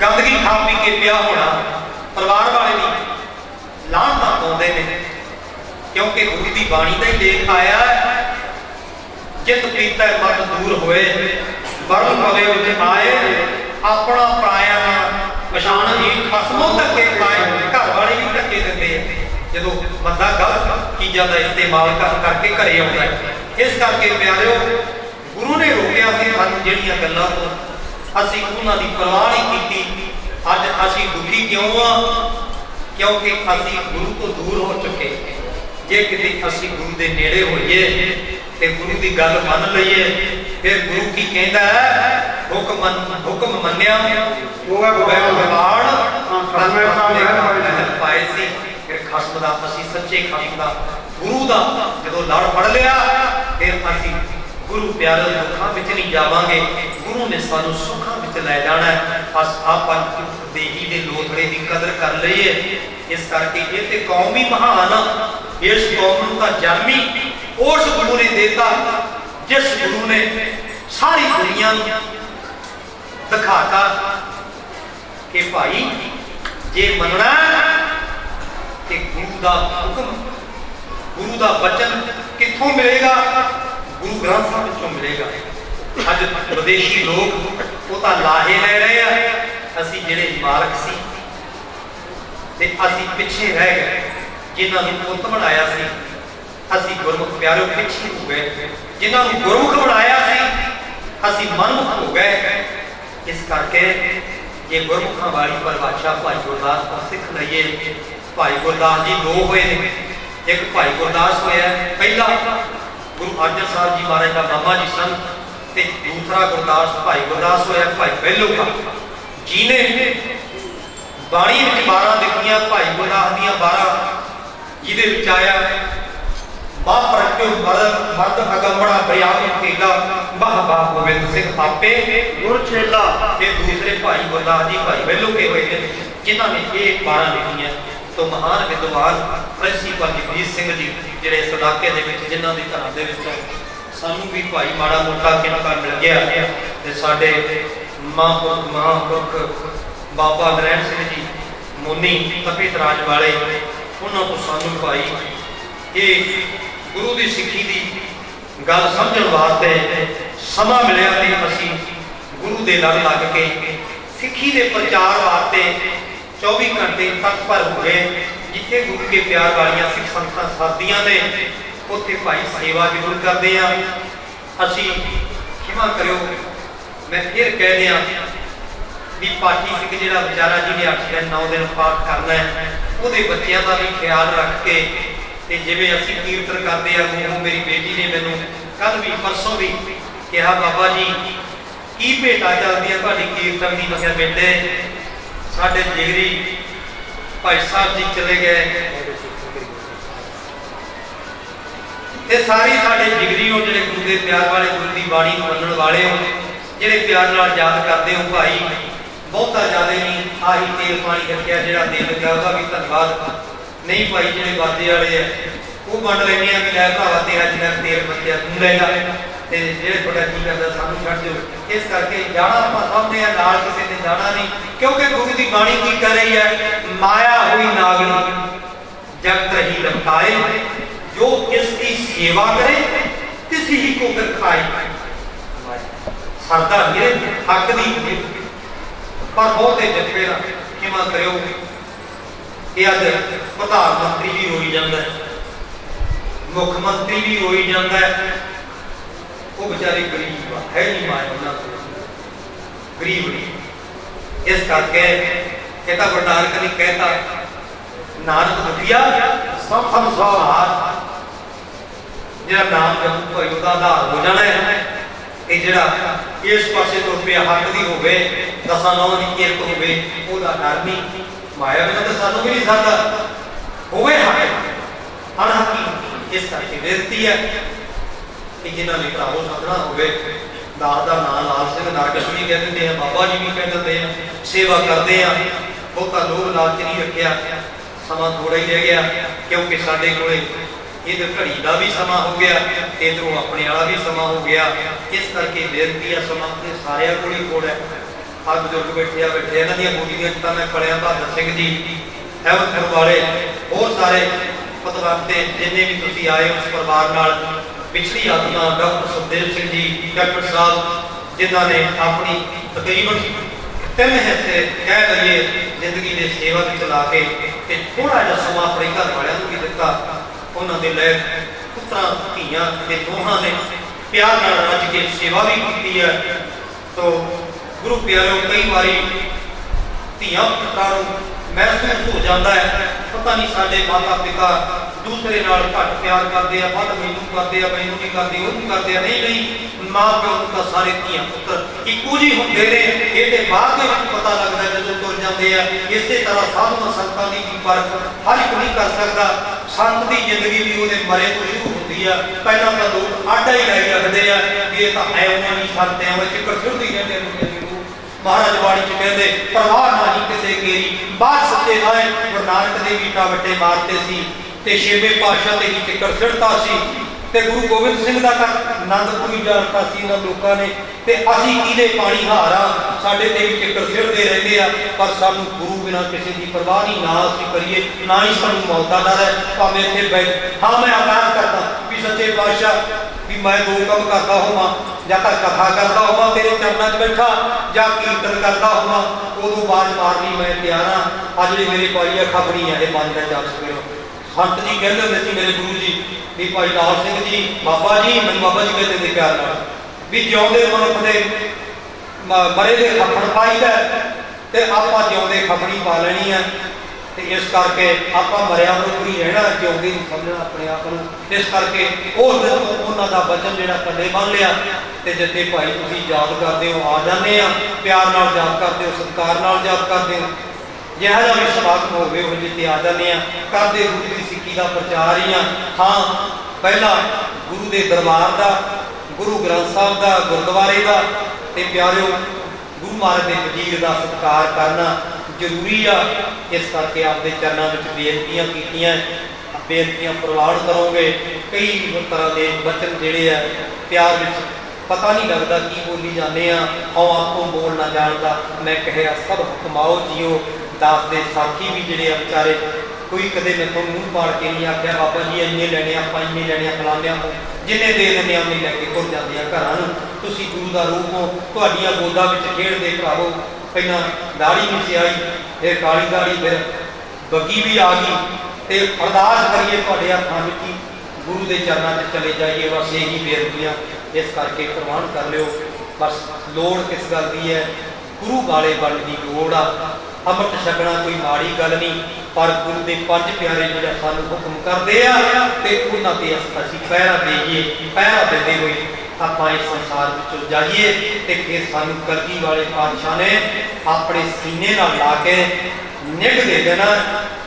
ਗੰਦਗੀ ਖਾ ਪੀ ਕੇ ਪਿਆ ਹੋਣਾ। ਪਰਿਵਾਰ ਵਾਲੇ ਵੀ ਲਾਹਨਤਾਂ ਪਾਉਂਦੇ ਨੇ ਕਿਉਂਕਿ ਗੁਰੂ ਦੀ ਬਾਣੀ ਦਾ ਹੀ ਲੇਖ ਆਇਆ ਜਿਤ ਪੀਤਾ ਮਤ ਦੂਰ ਹੋਏ ਵਰਨ ਪਵੇ ਵਿੱਚ ਆਏ ਆਪਣਾ ਪਰਾਇਆ ਨਾ ਪਛਾਣ ਹੀ ਖਸਮੋਂ ਧੱਕੇ ਖਾਏ। ਘਰ ਵਾਲੇ ਵੀ ਧੱਕੇ ਦਿੰਦੇ ਆ ਜਦੋਂ ਬੰਦਾ ਗਲਤ ਚੀਜ਼ਾਂ ਦਾ ਇਸਤੇਮਾਲ ਕਰਕੇ ਘਰੇ ਆਉਂਦਾ ਹੈ। ਇਸ ਕਰਕੇ ਪਿਆਰਿਓ ਗੁਰੂ ਨੇ ਰੋਕਿਆ ਸੀ ਸਾਨੂੰ ਜਿਹੜੀਆਂ ਗੱਲਾਂ ਤੋਂ ਅਸੀਂ ਉਹਨਾਂ ਦੀ ਪਰਵਾਹ ਨਹੀਂ ਕੀਤੀ। ਅੱਜ ਅਸੀਂ ਦੁਖੀ ਕਿਉਂ ਆ? ਕਿਉਂਕਿ ਅਸੀਂ ਗੁਰੂ ਤੋਂ ਦੂਰ ਹੋ ਚੁੱਕੇ। ਜੇ ਕਿਤੇ ਅਸੀਂ ਗੁਰੂ ਦੇ ਨੇੜੇ ਹੋਈਏ ਤੇ ਗੁਰੂ ਦੀ ਗੱਲ ਮੰਨ ਲਈਏ ਫਿਰ ਗੁਰੂ ਕੀ ਕਹਿੰਦਾ ਹੈ? ਹੁਕਮ ਮੰਨਿਆ ਉਹ ਹੈ ਵਿਵਾੜ ਪਾਏ ਸੀ। ਫਿਰ ਖਸਮ ਦਾ ਅਸੀਂ ਸੱਚੇ ਖਸਮ ਦਾ ਗੁਰੂ ਦਾ ਜਦੋਂ ਲੜ ਫੜ ਲਿਆ ਫਿਰ ਅਸੀਂ ਗੁਰੂ ਪਿਆਰੇ ਦੁੱਖਾਂ ਵਿੱਚ ਨਹੀਂ ਜਾਵਾਂਗੇ। ਗੁਰੂ ਨੇ ਸਾਨੂੰ ਸੁੱਖਾਂ ਵਿੱਚ ਲੈ ਜਾਣਾ ਹੈ। ਆਪਾਂ ਦੇਹੀ ਦੇ ਲੋਥੜੇ ਦੀ ਕਦਰ ਕਰ ਲਈਏ। ਇਸ ਕਰਕੇ ਇਹ ਤੇ ਕੌਮ ਹੀ ਮਹਾਨ ਆ। ਇਸ ਕੌਮ ਨੂੰ ਤਾਂ ਜਨਮ ਹੀ ਉਸ ਗੁਰੂ ਨੇ ਦਿੱਤਾ ਜਿਸ ਗੁਰੂ ਨੇ ਸਾਰੀ ਦੁਨੀਆ ਨੂੰ ਦਿਖਾਤਾ ਕਿ ਭਾਈ ਜੇ ਮੰਨਣਾ ਤੇ ਗੁਰੂ ਦਾ ਹੁਕਮ ਗੁਰੂ ਦਾ ਬਚਨ ਕਿੱਥੋਂ ਮਿਲੇਗਾ? ਗੁਰੂ ਗ੍ਰੰਥ ਸਾਹਿਬ ਵਿੱਚੋਂ ਮਿਲੇਗਾ। ਅੱਜ ਵਿਦੇਸ਼ੀ ਲੋਕ ਉਹ ਤਾਂ ਲਾਹੇ ਲੈ ਰਹੇ ਆ। ਅਸੀਂ ਜਿਹੜੇ ਮਾਲਕ ਸੀ ਤੇ ਅਸੀਂ ਪਿੱਛੇ ਰਹਿ ਗਏ। ਜਿਨ੍ਹਾਂ ਨੂੰ ਪੁੱਤ ਬਣਾਇਆ ਸੀ ਅਸੀਂ ਗੁਰਮੁਖ ਪਿਆਰਿਓ ਪਿੱਛੇ ਹੋ ਗਏ। ਜਿਨ੍ਹਾਂ ਨੂੰ ਗੁਰਮੁਖ ਬਣਾਇਆ ਸੀ ਅਸੀਂ ਮਨਮੁਖ ਹੋ ਗਏ। ਇਸ ਕਰਕੇ ਜੇ ਗੁਰਮੁਖਾਂ ਵਾਲੀ ਪਰਿਭਾਸ਼ਾ ਭਾਈ ਗੁਰਦਾਸ ਤੋਂ ਸਿੱਖ ਲਈਏ। ਭਾਈ ਗੁਰਦਾਸ ਜੀ ਦੋ ਹੋਏ ਨੇ। ਇੱਕ ਭਾਈ ਗੁਰਦਾਸ ਹੋਇਆ ਪਹਿਲਾ ਗੁਰੂ ਅਰਜਨ ਸਾਹਿਬ ਜੀ ਮਹਾਰਾਜ ਦਾ ਮਾਮਾ ਜੀ ਸਨ ਤੇ ਦੂਸਰਾ ਗੁਰਦਾਸ ਭਾਈ ਗੁਰਦਾਸ ਹੋਇਆ ਭਾਈ ਪਹਿਲੋ ਕਾ ਜਿਹਨੇ ਬਾਣੀ ਵਿੱਚ 12 ਲਿਖੀਆਂ ਭਾਈ ਗੁਰਦਾਸ ਦੀਆਂ 12 ਜਿਹਦੇ ਵਿੱਚ ਆਇਆ ਬਾਹ ਪ੍ਰਗਟਿਓ ਮਰਦ ਅਗੰਬੜਾ ਬਰਿਆਮ ਕੇਲਾ ਬਾਹ ਬਾਹ ਗੋਬਿੰਦ ਸਿੰਘ ਆਪੇ ਗੁਰ ਚੇਲਾ। ਤੇ ਦੂਸਰੇ ਭਾਈ ਗੁਰਦਾਸ ਜੀ ਭਾਈ ਪਹਿਲੋ ਕੇ ਹੋਏ ਨੇ ਜਿਨ੍ਹਾਂ ਨੇ ਇਹ 12 ਲਿਖੀਆਂ। ਤੋਂ ਮਹਾਨ ਵਿਦਵਾਨ ਪ੍ਰਿੰਸੀਪਲ ਜਗਜੀਤ ਸਿੰਘ ਜੀ ਜਿਹੜੇ ਇਸ ਇਲਾਕੇ ਦੇ ਵਿੱਚ ਜਿਨ੍ਹਾਂ ਦੀ ਘਰਾਂ ਦੇ ਵਿੱਚ ਸਾਨੂੰ ਵੀ ਭਾਈ ਮਾੜਾ ਮੋਟਾ ਕਿਰਪਾ ਮਿਲ ਗਿਆ ਤੇ ਸਾਡੇ ਮਹਾਂਪੁਰਖ ਬਾਬਾ ਨਰੈਣ ਸਿੰਘ ਜੀ ਮੋਨੀ ਤਪਿਤ ਰਾਜ ਵਾਲੇ ਉਹਨਾਂ ਤੋਂ ਸਾਨੂੰ ਭਾਈ ਇਹ ਗੁਰੂ ਦੀ ਸਿੱਖੀ ਦੀ ਗੱਲ ਸਮਝਣ ਵਾਸਤੇ ਸਮਾਂ ਮਿਲਿਆ ਤੇ ਅਸੀਂ ਗੁਰੂ ਦੇ ਲੜ ਲੱਗ ਕੇ ਸਿੱਖੀ ਦੇ ਪ੍ਰਚਾਰ ਵਾਸਤੇ 24 ਘੰਟੇ ਤੱਕ ਪਰ ਹੋ ਗਏ। ਜਿੱਥੇ ਗੁਰੂ ਕੇ ਪਿਆਰ ਵਾਲੀਆਂ ਸਿੱਖ ਸੰਗਤਾਂ ਸਾਧੀਆਂ ਨੇ ਉੱਥੇ ਭਾਈ ਸੇਵਾ ਜ਼ਰੂਰ ਕਰਦੇ ਆ। ਅਸੀਂ ਖਿਮਾ ਕਰਿਓ ਮੈਂ ਫਿਰ ਕਹਿ ਦਿਆਂ ਵੀ ਪਾਠੀ ਸਿੰਘ ਜਿਹੜਾ ਵਿਚਾਰਾ ਜਿਹਨੇ 8 ਦਿਨ 9 ਦਿਨ ਪਾਠ ਕਰਨਾ ਹੈ ਉਹਦੇ ਬੱਚਿਆਂ ਦਾ ਵੀ ਖਿਆਲ ਰੱਖ ਕੇ ਤੇ ਜਿਵੇਂ ਅਸੀਂ ਕੀਰਤਨ ਕਰਦੇ ਆ ਉਹ ਮੇਰੀ ਬੇਟੀ ਨੇ ਮੈਨੂੰ ਕੱਲ ਵੀ ਪਰਸੋਂ ਵੀ ਕਿਹਾ ਬਾਬਾ ਜੀ ਕੀ ਭੇਟਾ ਚੱਲਦੀ ਆ ਤੁਹਾਡੀ ਕੀਰਤਨ ਦੀ। ਮੈਂ ਕਿਹਾ ਬੇਟੇ ਸਾਡੇ ਜਿਗਰੀ ਭਾਈ ਸਾਹਿਬ ਜੀ ਚਲੇ ਗਏ ਤੇ ਸਾਰੀ ਸਾਡੇ ਜਿਗਰੀ ਹੋ ਜਿਹੜੇ ਗੁਰੂ ਦੇ ਪਿਆਰ ਵਾਲੇ ਗੁਰੂ ਦੀ ਬਾਣੀ ਨੂੰ ਮੰਨਣ ਵਾਲੇ ਹੋ ਜਿਹੜੇ ਪਿਆਰ ਨਾਲ ਯਾਦ ਕਰਦੇ ਹੋ ਭਾਈ ਬਹੁਤਾ ਜ਼ਿਆਦਾ ਨਹੀਂ ਆਹੀ ਤੇਲ ਪਾਣੀ ਰੱਖਿਆ ਜਿਹੜਾ ਦੇ ਲੱਗਾ ਉਹਦਾ ਵੀ ਧੰਨਵਾਦ ਨਹੀਂ ਭਾਈ ਜਿਹੜੇ ਵਾਦੇ ਵਾਲੇ ਆ ਉਹ ਵੰਡ ਲੈਣੇ ਆ ਵੀ ਲੈ ਭਰਾਵਾ ਤੇਰਾ ਜਿਹੜਾ ਤੇਲ ਬੱਚਿਆ ਤੂੰ ਲੈ ਜਾ ਤੇ ਜਿਹੜੇ ਤੁਹਾਡਾ ਕੀ ਕਰਦਾ ਸਾਨੂੰ ਛੱਡ ਦਿਓ। ਇਸ ਕਰਕੇ ਜਾਣਾ ਆਪਾਂ ਸਮਝਦੇ ਆ ਨਾਲ ਕਿਸੇ ਨੇ ਜਾਣਾ ਨਹੀਂ ਕਿਉਂਕਿ ਗੁਰੂ ਦੀ ਬਾਣੀ ਕੀ ਕਰ ਰਹੀ ਹੈ ਮਾਇਆ ਹੋਈ ਨਾਗਰੀ ਜਗਤ ਰਹੀ ਲਮਕਾਏ ਜੋ इसकी सेवा करे किसी ही को फिर खाए। सरदा मेरे हक दी पर बहुते जत्थे ना खिमा करियो कि अज प्रधानमंत्री भी रोई जाता है मुख्यमंत्री भी रोई जाता है वो बेचारे गरीब है नहीं माए उन्होंने गरीब नहीं। इस करके कहता गुरनानक कभी कहता नानक दुखिया सब संसार ਜਿਹੜਾ ਨਾਮ ਜਪੂ ਭਾਈ ਉਹਦਾ ਆਧਾਰ ਹੋ ਜਾਣਾ ਹੈ। ਇਹ ਜਿਹੜਾ ਇਸ ਪਾਸੇ ਤੋਂ ਪਿਆ ਹੱਕ ਦੀ ਹੋਵੇ ਦਸਾਂ ਨੌਂ ਦੀ ਕਿਰਤ ਹੋਵੇ ਉਹਦਾ ਡਰ ਨਹੀਂ ਮਾਇਆ ਬਿਨਾਂ ਤਾਂ ਸਾਨੂੰ ਵੀ ਨਹੀਂ ਸਰਦਾ ਹੋਵੇ ਹੱਕ ਅਣਹੱਕੀ। ਇਸ ਕਰਕੇ ਬੇਨਤੀ ਹੈ ਕਿ ਜਿਨ੍ਹਾਂ ਨੇ ਭਰਾਵੋ ਸੱਜਣਾ ਹੋਵੇ ਦਾਸ ਦਾ ਨਾਮ ਲਾਲ ਸਿੰਘ ਨਰਕਸ਼ ਵੀ ਕਹਿ ਦਿੰਦੇ ਆ ਬਾਬਾ ਜੀ ਵੀ ਕਹਿ ਦਿੰਦੇ ਆ ਸੇਵਾ ਕਰਦੇ ਆ ਬਹੁਤਾ ਲੋਭ ਲਾਲਚ नहीं रखिया। समा थोड़ा ही रह गया क्योंकि साडे कोले इधर घड़ी का भी समा हो गया, इधरों अपने वाला भी समा हो गया। इस करके बेनती है, समा तो सारे को ही थोड़ा है। आ बजुर्ग बैठे इन्हों दी बोलियां तो मैं पढ़िया बहादुर सिंह जी अहमदपुर वाले बहुत सारे पतवंते जिन्हें भी तुम आए उस परिवार नाल पिछली आत्मा डॉक्टर सुखदेव सिंह जी डॉक्टर साहब जिन्होंने अपनी तकरीबन 3 हिस्से कह लीए जिंदगी के सेवा में चला के थोड़ा जहा समा अपने घर वालों को भी दिता। उन्होंने लै पुत्रा धियां के दोहां ने प्यार नाल रज के सेवा भी की है। तो गुरु प्यारों कई बार धियां पुत्रा महसूस हो जाता है पता नहीं साडे माता पिता दूसरे नाल घट प्यार करते हैं, वध मैनू करते हैं, मैनू नहीं करते, वो नहीं करते। नहीं माँ प्यो तो सारे धियां पुत्र इक्को जी होंगे ने। ये बाद में पता लगता है जो तुर जाते हैं। इस तरह साधुओं संतां की भी परख हर एक नहीं कर सकता। संत की जिंदगी भी वो मरे तो शुरू होती है। पहला तो लोग आडा ही लाई रखते हैं कि ये तो एवं नहीं संत एवं चिक्कर फिरते ही रहते। महाराज बाणी च कहते परवाह ना ही किसी केरी बात सच्चे नाए। गुरु नानक देव भी टावटे मारते सी ते छेवें पातशाह ते ही चिक्कर फिरता सी ते गुरु गोबिंद सिंह दा तक आनंदपुरी जानता सी इन्हां लोकां ने। ते असीं किहदे पाणी हारा साडे ते भी चिक्कर फिरदे रहिंदे आ। पर सानूं गुरु बिना किसी की परवाह नहीं, ना असीं करिए ना ही सानूं मौत दा डर है। भावें इत्थे बैठ हाँ मैं अरदास करदा भी सच्चे पातशाह भी मैं दो काम करदा होवां, ਜਾਂ ਤਾਂ कथा करता होवां तेरे चरणों च बैठा ਜਾਂ कीर्तन करता होवां उदों आवाज मारनी मैं तैयार हाँ। आ जिहड़ी मेरी पाई है खबरी है ये मन का जप करो। संत जी कहते होंदे सी मेरे गुरु जी भी भाई लाल सिंह जी बाबा जी मैं बाबा जी कहते थे प्यार नाल भी जिउंदे मनुख दे मरे दे खपड़ पाईदा ते आपां जिउंदे खपड़ी पा लैनी है। तो इस करके आप मरिया मनुख ही रहना, जिउंदे नहीं समझना अपने आप को। इस करके उस दिन उन्हों का वचन जो कंडे बन लिया तो जिते भाई तुम याद करते हो आ जाने प्यार नाल याद करते हो, सत्कार नाल याद करते हो। जिहा जिहा भी समागम हो गए जिते आ जाने करते गुरु की सिक्खी का प्रचार ही हाँ। पहला गुरु के दरबार का, गुरु ग्रंथ साहब का, गुरुद्वारे का ते प्यारिओ गुरु महाराज के वजीर का सत्कार करना जरूरी आ। इस करके आपके चरणों में बेनतियां कीतियां, बेनतियां प्रवान करोगे। कई तरह के वचन जोड़े है प्यार में पता नहीं लगता की बोली जाने आओ आपको बोल ना जानता मैं कहा सब हुक्माओ जियो। दास के साथी भी जोड़े बेचारे कोई कदे मैं तो मूँह पाड़ के नहीं आख्या बाबा जी इन्ने लैने आप इन्ने लैने फलानिया को जिन्हें दे देने उन्हें लैके तुर जाते हैं घर। तुम गुरु का रूप हो, तुहाडियां गोदा में खेडते भरावो। पहला दाढ़ी भी सियाई फिर काली दाढ़ी फिर बगी भी आ गई। तो अरदास करिए तुहाडे हत्थां विच ही गुरु के चरणों से चले जाइए। बस यही बेनतियां इस करके प्रवान कर लियो। बस लोड़ किस गल की है, गुरु वाले बन की लोड़ आ। अमृत छकना कोई माड़ी गल नहीं, पर गुरु के 5 प्यारे जो सानू हुक्म करते हैं तो उन्होंने असीं पहरा देइए। पहरा देते हुए आप इस संसार में जाइए तो फिर सानू कलगी वाले पातशाह ने अपने सीने नाल ला के निग दे देना।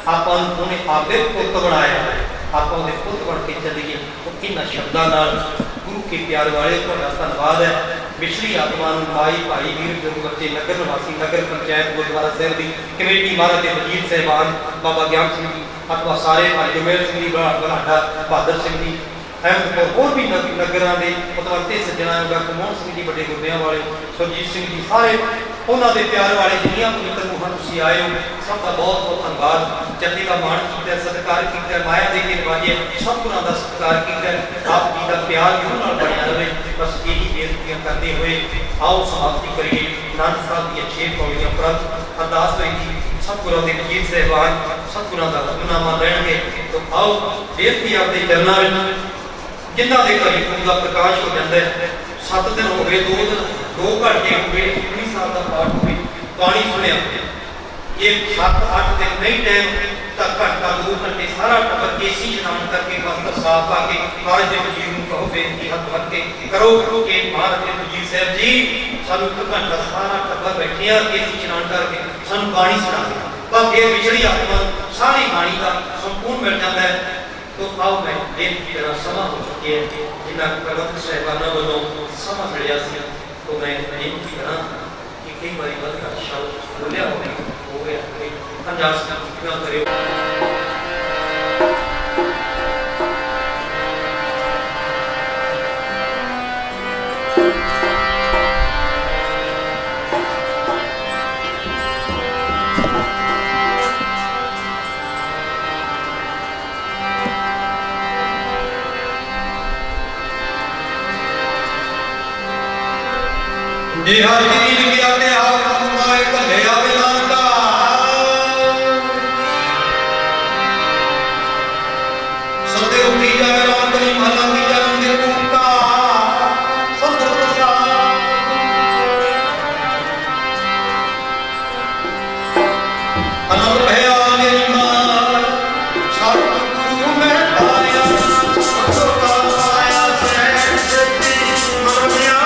आप उन्हें आपके पुत बनाया, आप पुत बन के चलिए। इन्होंने शब्दों नाल गुरु के प्यार वाले तुहाडा धन्नवाद है। पिछली आत्मा माई भाई वीर गुरु बच्चे नगर निवासी नगर पंचायत गुरुद्वारा साहिब की कमेटी महाराज के वजीर साहबान बाबा ज्ञान सिंह जी अथवा सारे भाई जमेल सिंह जी बलाडा बहादुर सिंह जी अहमदपुर और भी नगर के पतवंते सज्जना डॉक्टर मोहन सिंह जी बड़े गुरदियां वाले सुरजीत सिंह जी सारे उन्होंने प्यार वाले जिन्नियां पवित्र रूहां तुसीं आए हो सब का बहुत बहुत धन्यवाद। जथे का मान किया सत्कार किया माया दे के नवाजे सब गुणां का सत्कार किया। आप जी का प्यार गुरु नाल बनिया रहे। बस यही बेनतियां करते हुए आओ समाप्ति करिए। नानक साहब की 6 पौड़ियां उपरंत अरदास होगी सतगुरों के वजीर साहबान सतगुरों का हुक्मनामा लैणगे। तो आओ बेनती आपके चरणों में जिन्हों के घर गुरु का प्रकाश हो जाता है। 7 दिन हो गए, 2 दिन 2 घंटे हो गए, 19 साल का पाठ हो गई पानी सुनिया। ये 7-8 दिन नहीं टाइम तक घंटा 2 घंटे सारा टब्बर केसी स्नान करके वस्त्र साफ आके महाराज के वजीर को कहो बेनती हाथ भर के करो कि महाराज के वजीर साहब जी सानू 1 घंटा सारा टब्बर बैठे हैं केसी स्नान करके सानू पानी सुना दे। पर फिर पिछड़ी आत्मा सारी बाणी का संपूर्ण मिल जाता है। तो आओ मैं बेनती करा समा हो चुकी है जिन्ना प्रबंधक साहबाना वालों समा मिलिया सी। तो मैं बेनती करा कि कई बार शब्द बोलिया हो गया पंजाब की गल करिए। जे हर वीर लिखिया ते आप माए भले आवे नानका सते उठी जाए राम करी महला की जाने कूका संत प्रसाद अनंत भया मेरी मां सतगुरु मैं पाया सतो का पाया सैन शक्ति मरमिया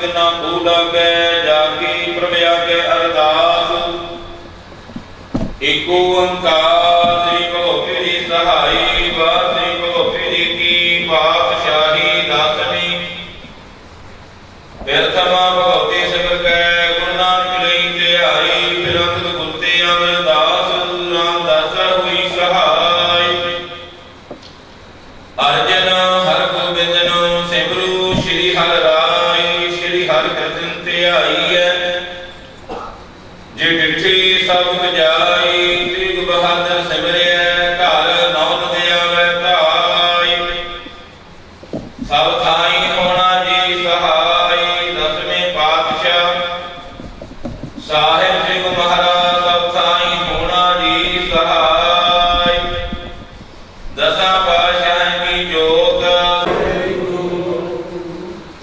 तिना कू लागै, जाकी प्रभ आगे अरदास। एको ओंकार श्री भगवती सहाई, वाह श्री भगवती की पातशाही दासनी। प्रथमा भगवती सिमर कै, गुरु नानक लई धियाई। फिर अंगद गुरते अमरदास, रामदास हुई सहाय। अर्जन हर गोबिंद सिमरू, श्री हर राय। श्री हर कृष्ण धियाई है, जे डिठी सब जाई। तेग बहादुर सिमरिया, घर नौन दियावै धाई। सब थाई होना जी सहाय, दसवें पातशाह साहिब सिंह महाराज। सब थाई होना जी सहाय, दसा पातशाह की जोत।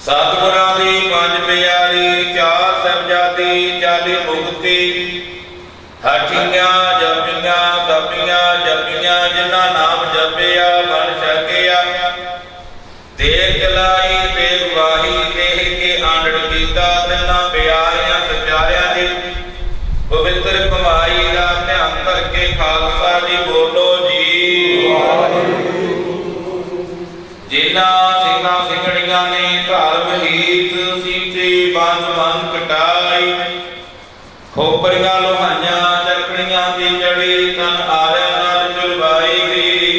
सतगुरां दी पंज प्यारी, चार साहिबजादे चाली मुक्ति। हठियां जपियां तपियां जपियां, जिन्ना नाम जपिया बन सकिया। तेग चलाई तेग वाही, तेह के आंडड़ कीता। तिन्ना प्यारियां सचारियां दी पवित्र कमाई दा ध्यान करके खालसा जी बोलो जी। जिन्ना सिंघां सिंघड़ियां ने धर्म हीत, सीते बंद बंद कटाई। खोपरियां लोहाइयां चरखड़ियां की जड़ी, तन आलिया नाल चुलवाई गई।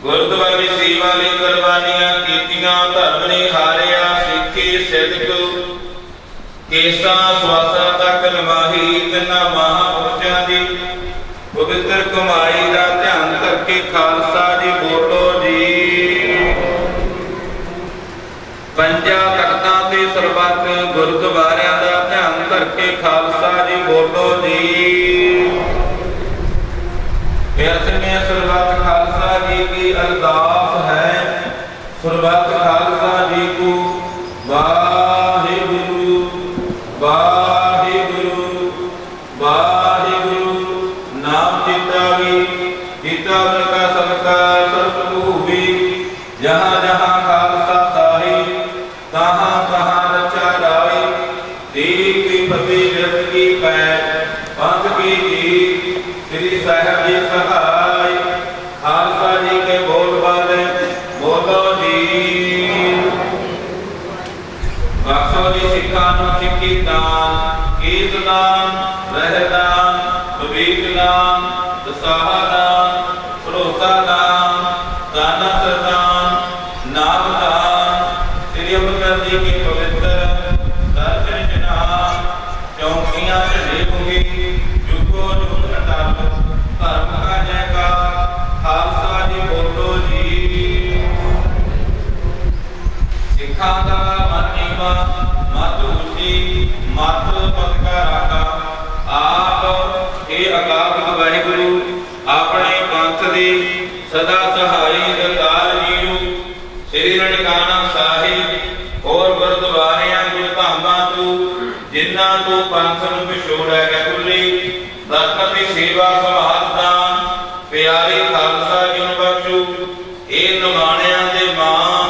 गुरुद्वारे सेवा लई कुर्बानियां कीतियां, धर्म ने हारिया सिੱਖੀ सिद्ध। केसा स्वासा तक निभाही, तिन्ना महापुरुषां दी पवित्र कमाई दा ध्यान करके खालसा जी बोलो जी। पंजा तख्तां ते सरबत, गुरुद्वारियां दा ध्यान करके खालसा जी बोलो जी। में सरबत खालसा जी की अरदास है। सरबत खालसा जी को वाहिगुरु वाहिगुरु वाहिगुरु। नाम चितावी चितावन का सत्कार सर्वभूमि। जहाँ जहाँ खालसा साहिब, तहाँ तहाँ रचा राई। दीप की फतेह व्यर्थ की पैर, पंथ की जीत, श्री साहिब जी सहाय। खालसा जी के बोल बाले बोलो जी। बख्शो जी सिखा नु सिखी दान, कीर्त दान, रहदान, विवेक दान, दसाहा दान, भरोसा दान, दाना सरदान, नाम दान। श्री अमरनाथ जी की पवित्र दर्शन जनान, चौकियां चढ़े होगी जुगो जुग अटल। धर्म का जयकार खालसा जी बोलो जी। सिखा का मनीवा मत ऊंची, मत पद का राखा। आप हे अकाल पुरख वाहिगुरु, अपने पंथ दी सदा सहाई दतार जीओ। श्री ननकाना साहिब और गुरुद्वारियां गुरधामां तू, जिन्हां तू पंथ नूं विछोड़िया गया कुली। दरखत की सेवा संभालदा प्यारे खालसा जी नूं बख्शो। ए निमाणियां दे मां,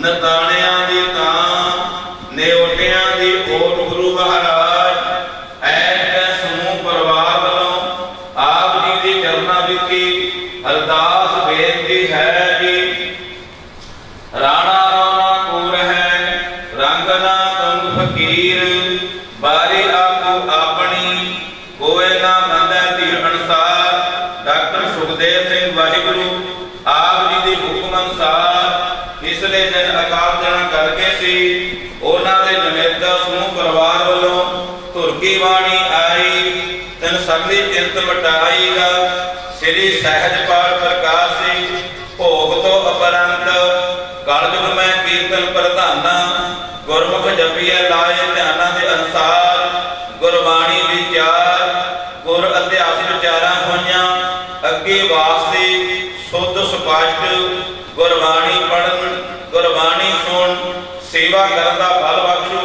नताणियां दी तां, नेवटियां दी ओट गुरु महाराज। ऐ समूह परिवार वालों आप जी दे चरनां विच अरदास बेनती है जी। राणा रोना कूर है, रंग ना तुम फकीर। बारी आपको अपनी, कोई ना मंदै धी अनुसार। डॉक्टर सुखदेव सिंह वाहिगुरु आप जी दे हुक्म अनुसार पिछले दिन अकाल चलाण कर गए सी। उन्हां दे निमित्त समूह परिवार वालों तुरकी बाणी आई। तिन सगली चिंत मिटाई गा। श्री सहजपाल प्रकाश सिंह भोग तो अपरंत, कलयुग में कीर्तन प्रधाना। गुरमुख जपिया लाए ध्यानां दे अनुसार। गुरबाणी विचार गुर इतिहास विचारां होईयां। अगे वास्ते शुद्ध स्पष्ट गुरबाणी पढ़न, गुरबाणी सुन, सेवा करन दा फल बख्शो।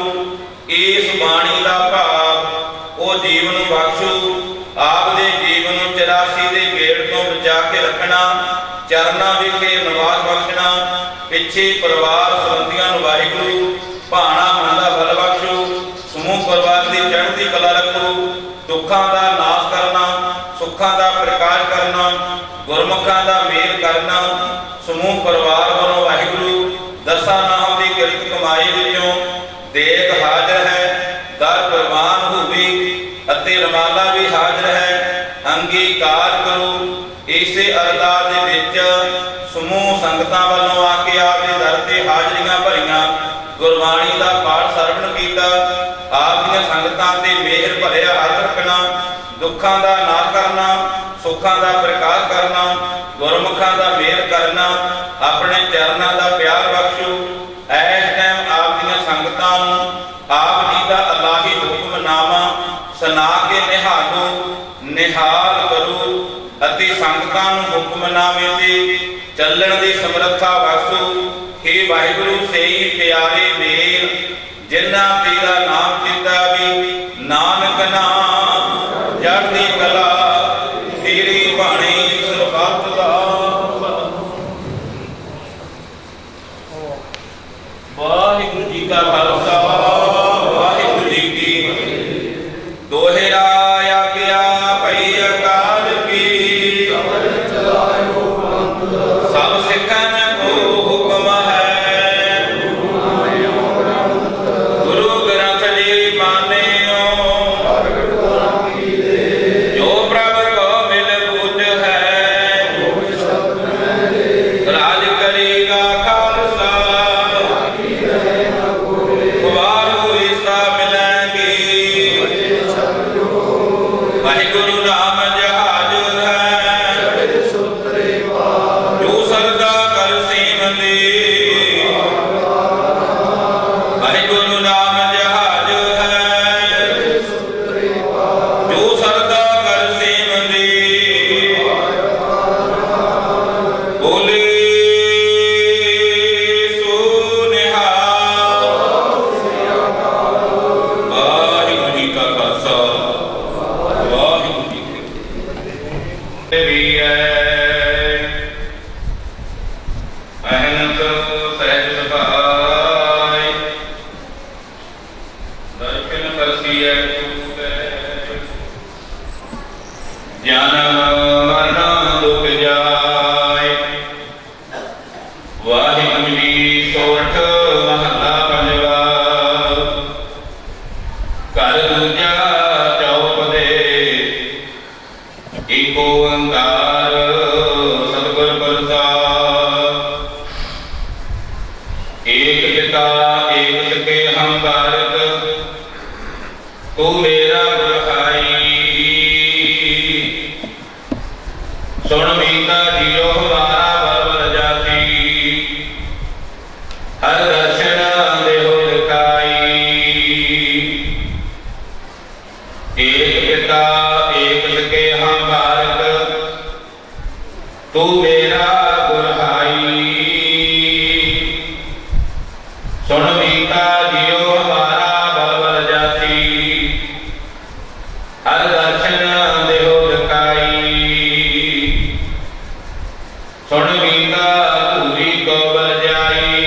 इस बाणी दा भाव ओ जीवन बख्शो। आप दे जीवन 84 दे गेड़ तो बचा के रखना। चरना विखे निवास बख्शना। पिछे परिवार संबंधियां नूं वाहिगुरु भाणा मंदा ਭਲਾ ਰੱਖੋ। ਦੁੱਖਾਂ ਦਾ ਨਾਸ਼ ਕਰਨਾ, ਸੁੱਖਾਂ ਦਾ ਪ੍ਰਕਾਸ਼ ਕਰਨਾ, ਗੁਰਮੁਖਾਂ ਦਾ ਮੇਲ ਕਰਨਾ। ਸਮੂਹ ਪਰਿਵਾਰ ਵੱਲੋਂ ਵਾਹਿਗੁਰੂ ਦਸਾਂ ਨਾਮ ਦੀ ਕਿਰਤ ਕਮਾਈ ਵਿੱਚੋਂ ਦੇਗ ਹਾਜ਼ਰ ਹੈ, ਦਰ ਪ੍ਰਵਾਨ ਹੋਵੇ ਅਤੇ ਰਮਾਲਾ ਵੀ ਹਾਜ਼ਰ ਹੈ। ਅੰਗੀਕਾਰ ਕਰੋ। ਇਸੇ ਅਰਦਾਸ ਦੇ ਵਿੱਚ ਸਮੂਹ ਸੰਗਤਾਂ ਵੱਲੋਂ ਆ ਕੇ ਆਪ ਦੇ ਦਰ ਤੇ ਹਾਜ਼ਰੀਆਂ ਭਰੀਆਂ, ਗੁਰਬਾਣੀ ਦਾ ਪਾਠ ਸਰਵਣ ਕੀਤਾ। ਆਪ ਦੀਆਂ ਸੰਗਤਾਂ ਤੇ ਮਿਹਰ ਭਰਿਆ ਹੱਥ ਰੱਖਣਾ, ਦੁੱਖਾਂ ਦਾ ਨਾਸ਼ ਕਰਨਾ, ਸੁੱਖਾਂ ਦਾ ਪ੍ਰਕਾਸ਼ ਕਰਨਾ, ਗੁਰਮੁਖਾਂ ਦਾ ਮੇਲ ਕਰਨਾ, ਆਪਣੇ ਚਰਨਾਂ ਦਾ ਪਿਆਰ ਬਖਸ਼ੋ। ਇਸ ਟਾਈਮ ਆਪ ਦੀਆਂ ਸੰਗਤਾਂ ਨੂੰ ਆਪ ਜੀ ਦਾ ਅਲਾਹੀ ਹੁਕਮਨਾਮਾ ਸੁਣਾ ਕੇ ਨਿਹਾਲੋ, ਨਿਹਾਲ ਕਰੋ ਅਤੇ ਸੰਗਤਾਂ ਨੂੰ ਹੁਕਮਨਾਮੇ ਤੇ ਚੱਲਣ ਦੀ ਸਮਰੱਥਾ ਬਖਸ਼ੋ। हे ਵਾਹਿਗੁਰੂ ਸਹੀ ਪਿਆਰੇ ਮੇਲ, ਜਿਨ੍ਹਾਂ ਤੇਰਾ ਨਾਮ ਦਿੱਤਾ ਵੀ ਨਾਨਕ ਨਾਮ ਚੜ੍ਹਦੀ ਕਲਾ, ਤੇਰੀ ਬਾਣੀ ਸਰਬੱਤ ਦਾ। ਵਾਹਿਗੁਰੂ ਜੀ ਕਾ ਖਾਲਸਾ, ਵਾਹਿਗੁਰੂ ਜੀ ਕੀ ਫਤਿਹ। ਦੋਹਰਾ ਆਗਿਆ ਭਈ ਅਕਾਲ ਕੀ, ਸਭ ਸਿੱਖਾਂ ਕੋ ਹੁਕਮ ਹੈ। ਗੁਰੂ ਗ੍ਰੰਥ ਜੀ ਮਾਨਿਓ, ਜੋ ਪ੍ਰਭ ਕੋ ਮਿਲ ਬੁਝ ਹੈ। ਰਾਜ ਕਰੇਗਾ ਖਾਲਸਾ, ਵਾਰੂ ਇਸਾ ਮਿਲੇਗੀ। ਵਾਹਿਗੁਰੂ ਨਾਮ ਜਹਾਜ ਹੈ, ਜੋ ਸਰਦਾ ਕਰ ਸੇਵੰਦੇ। ਵਾਹਿਗੁਰੂ ਨਾਮ ਜਹਾਜ ਹੈ, ਜੋ ਸਰਦਾ ਕਰ ਸੇਵੰਦੇ। ਬੋਲੇ ਸੋ ਨਿਹਾਲ। ਵਾਹਿਗੁਰੂ ਜੀ ਕਾ ਖਾਲਸਾ, ਵਾਹਿਗੁਰੂ ਜੀ ਕੀ ਫਤਿਹ। ਵੀ ਹੈ ਅਹਨਤ ਸਹਿਜ ਸੁਭਾਈ, ਦਰਸ਼ਨ ਕਰਸੀਐ ਤੂਤੈ। ਗਿਆਨ ਮਰਨ ਦੁਖ ਜਾਏ। ਵਾਹਿਗੁਰੂ ਜੀ ਸੋਰਠ ਮਹੱਲਾ ਪੰਜਵਾ। ਘਰ ਦੂਜਾ ਚੌਪਦੇ, ਏਕ ਓੰਕਾਰ ਸਤਿਗੁਰ ਪ੍ਰਸਾਦਿ। ਏਕ ਪਿਤਾ ਏਕ ਸਕੇ ਹਮ ਬਾਰਕ, ਤੂੰ ਮੇਰਾ ਗੁਰਹਾਈ। ਸੁਣ ਮੀਤਾ ਜੀਓ ਹਮਾਰਾ ਬਲ ਜਾਤੀ, ਹਰ ਦਰਸ਼ਨ ਦੇਹੁ ਦਿਖਾਈ। ਏਕ ਪਿਤਾ ਏਕ ਸਕੇ ਹਮ ਬਾਰਕ, ਤੂੰ ਮੇਰਾ ਗੁਰਹਾਈ। ਸੁਣ ਮੀਤਾ ਜੀਓ ਹਮਾਰਾ ਬਲ ਜਾਤੀ, ਹਰ ਦਰਸ਼ਨ ਦੇਹੁ ਦਿਖਾਈ। ਸੁਣ ਮੀਤਾ ਧੂਰੀ ਕੋ ਬਲ ਜਾਈ,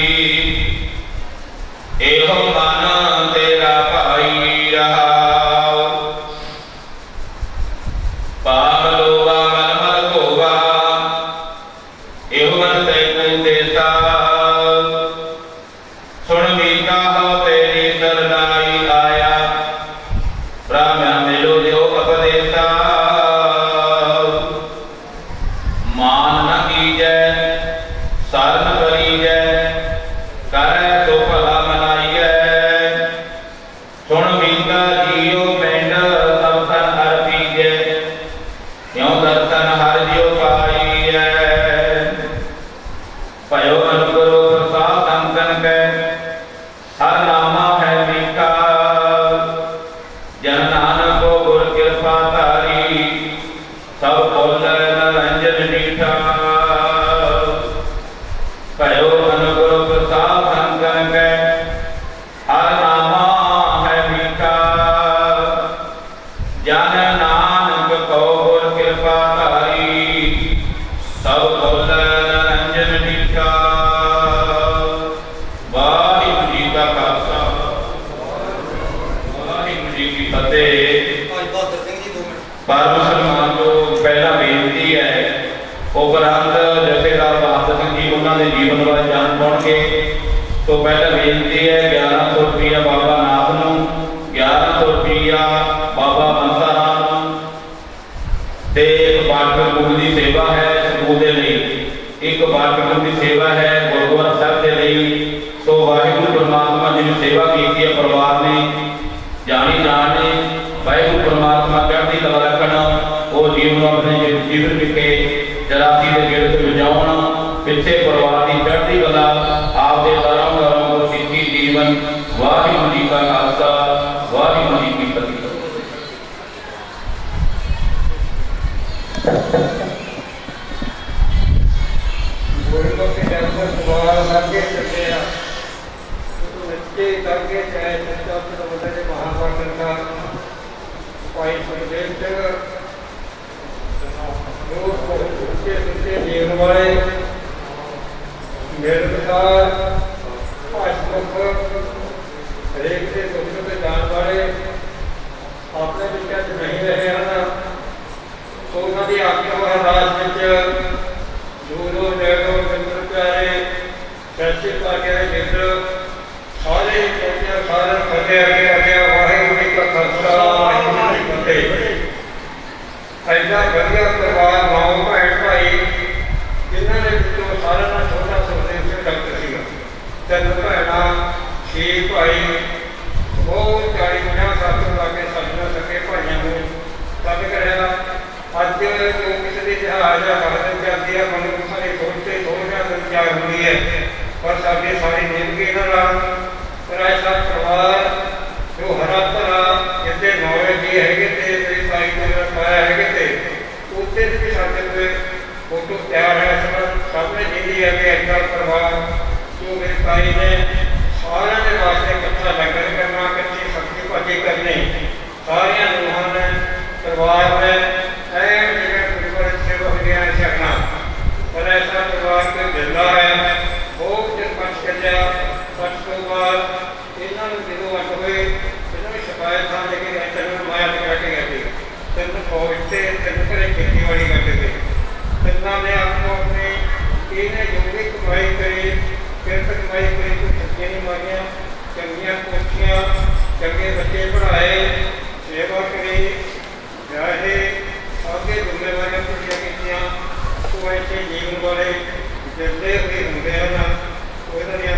ਇਹੋ ਮਨ ਤੇਰਾ ਭਾਈ ਰਹਾਉ। ਪਾਪ ਲੋਵਾ ਮਨ ਮਲ ਧੋਵਾ, ਫਤਿਹ। ਭਾਈ ਬਹਾਦਰ ਸਿੰਘ ਜੀ 2 ਮਿੰਟ। ਪਰ ਮੁਸਲਮਾਨ ਜੋ ਪਹਿਲਾ ਬੇਨਤੀ ਹੈ ਉਪਰੰਤ ਜਥੇਦਾਰ ਬਹਾਦਰ ਸਿੰਘ ਜੀ ਉਹਨਾਂ ਦੇ ਜੀਵਨ ਬਾਰੇ ਜਾਣ ਪਾਉਣਗੇ। ਤੋਂ ਪਹਿਲਾਂ ਬੇਨਤੀ ਹੈ 1100 ਰੁਪਈਆ ਬਾਬਾ ਨਾਥ ਨੂੰ, 1100 ਰੁਪਈਆ ਬਾਬਾ ਬੰਸਾ ਰਾਮ ਨੂੰ ਤੇ ਇੱਕ ਬਾਟਕੂਲ ਦੀ ਸੇਵਾ ਹੈ ਸਕੂਲ ਦੇ ਲਈ, ਇੱਕ ਬਾਟਕੂਲ ਦੀ ਸੇਵਾ ਹੈ ਗੁਰਦੁਆਰਾ ਸਾਹਿਬ ਦੇ ਲਈ। ਸੋ ਵਾਹਿਗੁਰੂ ਪਰਮਾਤਮਾ ਜੀ ਨੇ ਸੇਵਾ ਕੀਤੀ ਹੈ ਪਰਿਵਾਰ ਨੇ ਜਾਣੀ ਜਾਣ ਨੇ। ਵਾਹਿਗੁਰੂ ਪਰਮਾਤਮਾ ਚੜ੍ਹਦੀ ਕਲਾ ਰੱਖਣ, ਉਹ ਜੀਵਨ ਨੂੰ ਆਪਣੇ ਜੀਵਨ ਵਿਖੇ 84 ਦੇ ਗੇੜ ਤੇ ਵਜਾਉਣ, ਪਿੱਛੇ ਪਰਿਵਾਰ ਦੀ ਚੜ੍ਹਦੀ ਕਲਾ ਆਪਦੇ ਦਰੋਂ ਦਰੋਂ ਸਿੱਖੀ ਜੀਵਨ। ਵਾਹਿਗੁਰੂ ਜੀ ਕਾ ਖਾਲਸਾ, ਵਾਹਿਗੁਰੂ ਜੀ ਕੀ ਫਤਿਹ। गुरु के दर्शन द्वार लगे चले बच्चे करके चाहे सच्चा बदले महाभारत का भाई सुखदेव सिंह जो सुनते जीवन वाले मेरे प्रकार हसमुख हरेक से दुख से जान वाले अपने विचार नहीं रहे हैं। तो उन्होंने आज्ञा महाराज दूरों नैरों मित्र प्यारे पैसे पाके मित्र सारे चौकिया सारे फतेह अगे अगे वाहिगुरू जी का खालसा वाहिगुरू जी की फतेह। ऐसा बढ़िया परिवार माओ भैन भाई जिन्होंने पिछों सारे ना छोटा सुखदेव सिंह डॉक्टर सीगा, 3 भैन 6 भाई बहुत 40-50 साल लाके समझ सके भाइयों को सद करेगा। अज जो किसी की जहाज बहादुर जाती है मनुष्य सारी सोचते थोड़ा संचार हुई है पर साड़ी सारी जिंदगी पर ऐसा परिवार जो हरा भरा जितने नॉलेज भी है पाया है उत्ते भी साढ़े फोटो तैयार है सबने जिंदगी है कि ऐसा परिवार जो मेरे भाई ने सारे के वास्ते कच्चा लंगर करना, कच्ची सब्जी भाजी करनी, सारिया लोगों ने परिवार ने पर ऐसा परिवार को जिला है बहुत दिन पक्ष कर पक्ष तो बाद इन्होंने जो वट हुए इन्होंने शिकायत था लेकिन तेन माया करके गए थे, 3 फौज से 3 घरे खेती बाड़ी करते थे। 3 ने आपको अपने इन्हें जो भी कमाई करी फिर कमाई करी कोई सब्जियां नहीं मारिया, चंगिया कोठियां चंगे बच्चे पढ़ाए, सेवा करी, चाहे आगे जिम्मेवारियां पूरी की। तो ऐसे जीवन वाले जिले भी होंगे हैं उन्होंने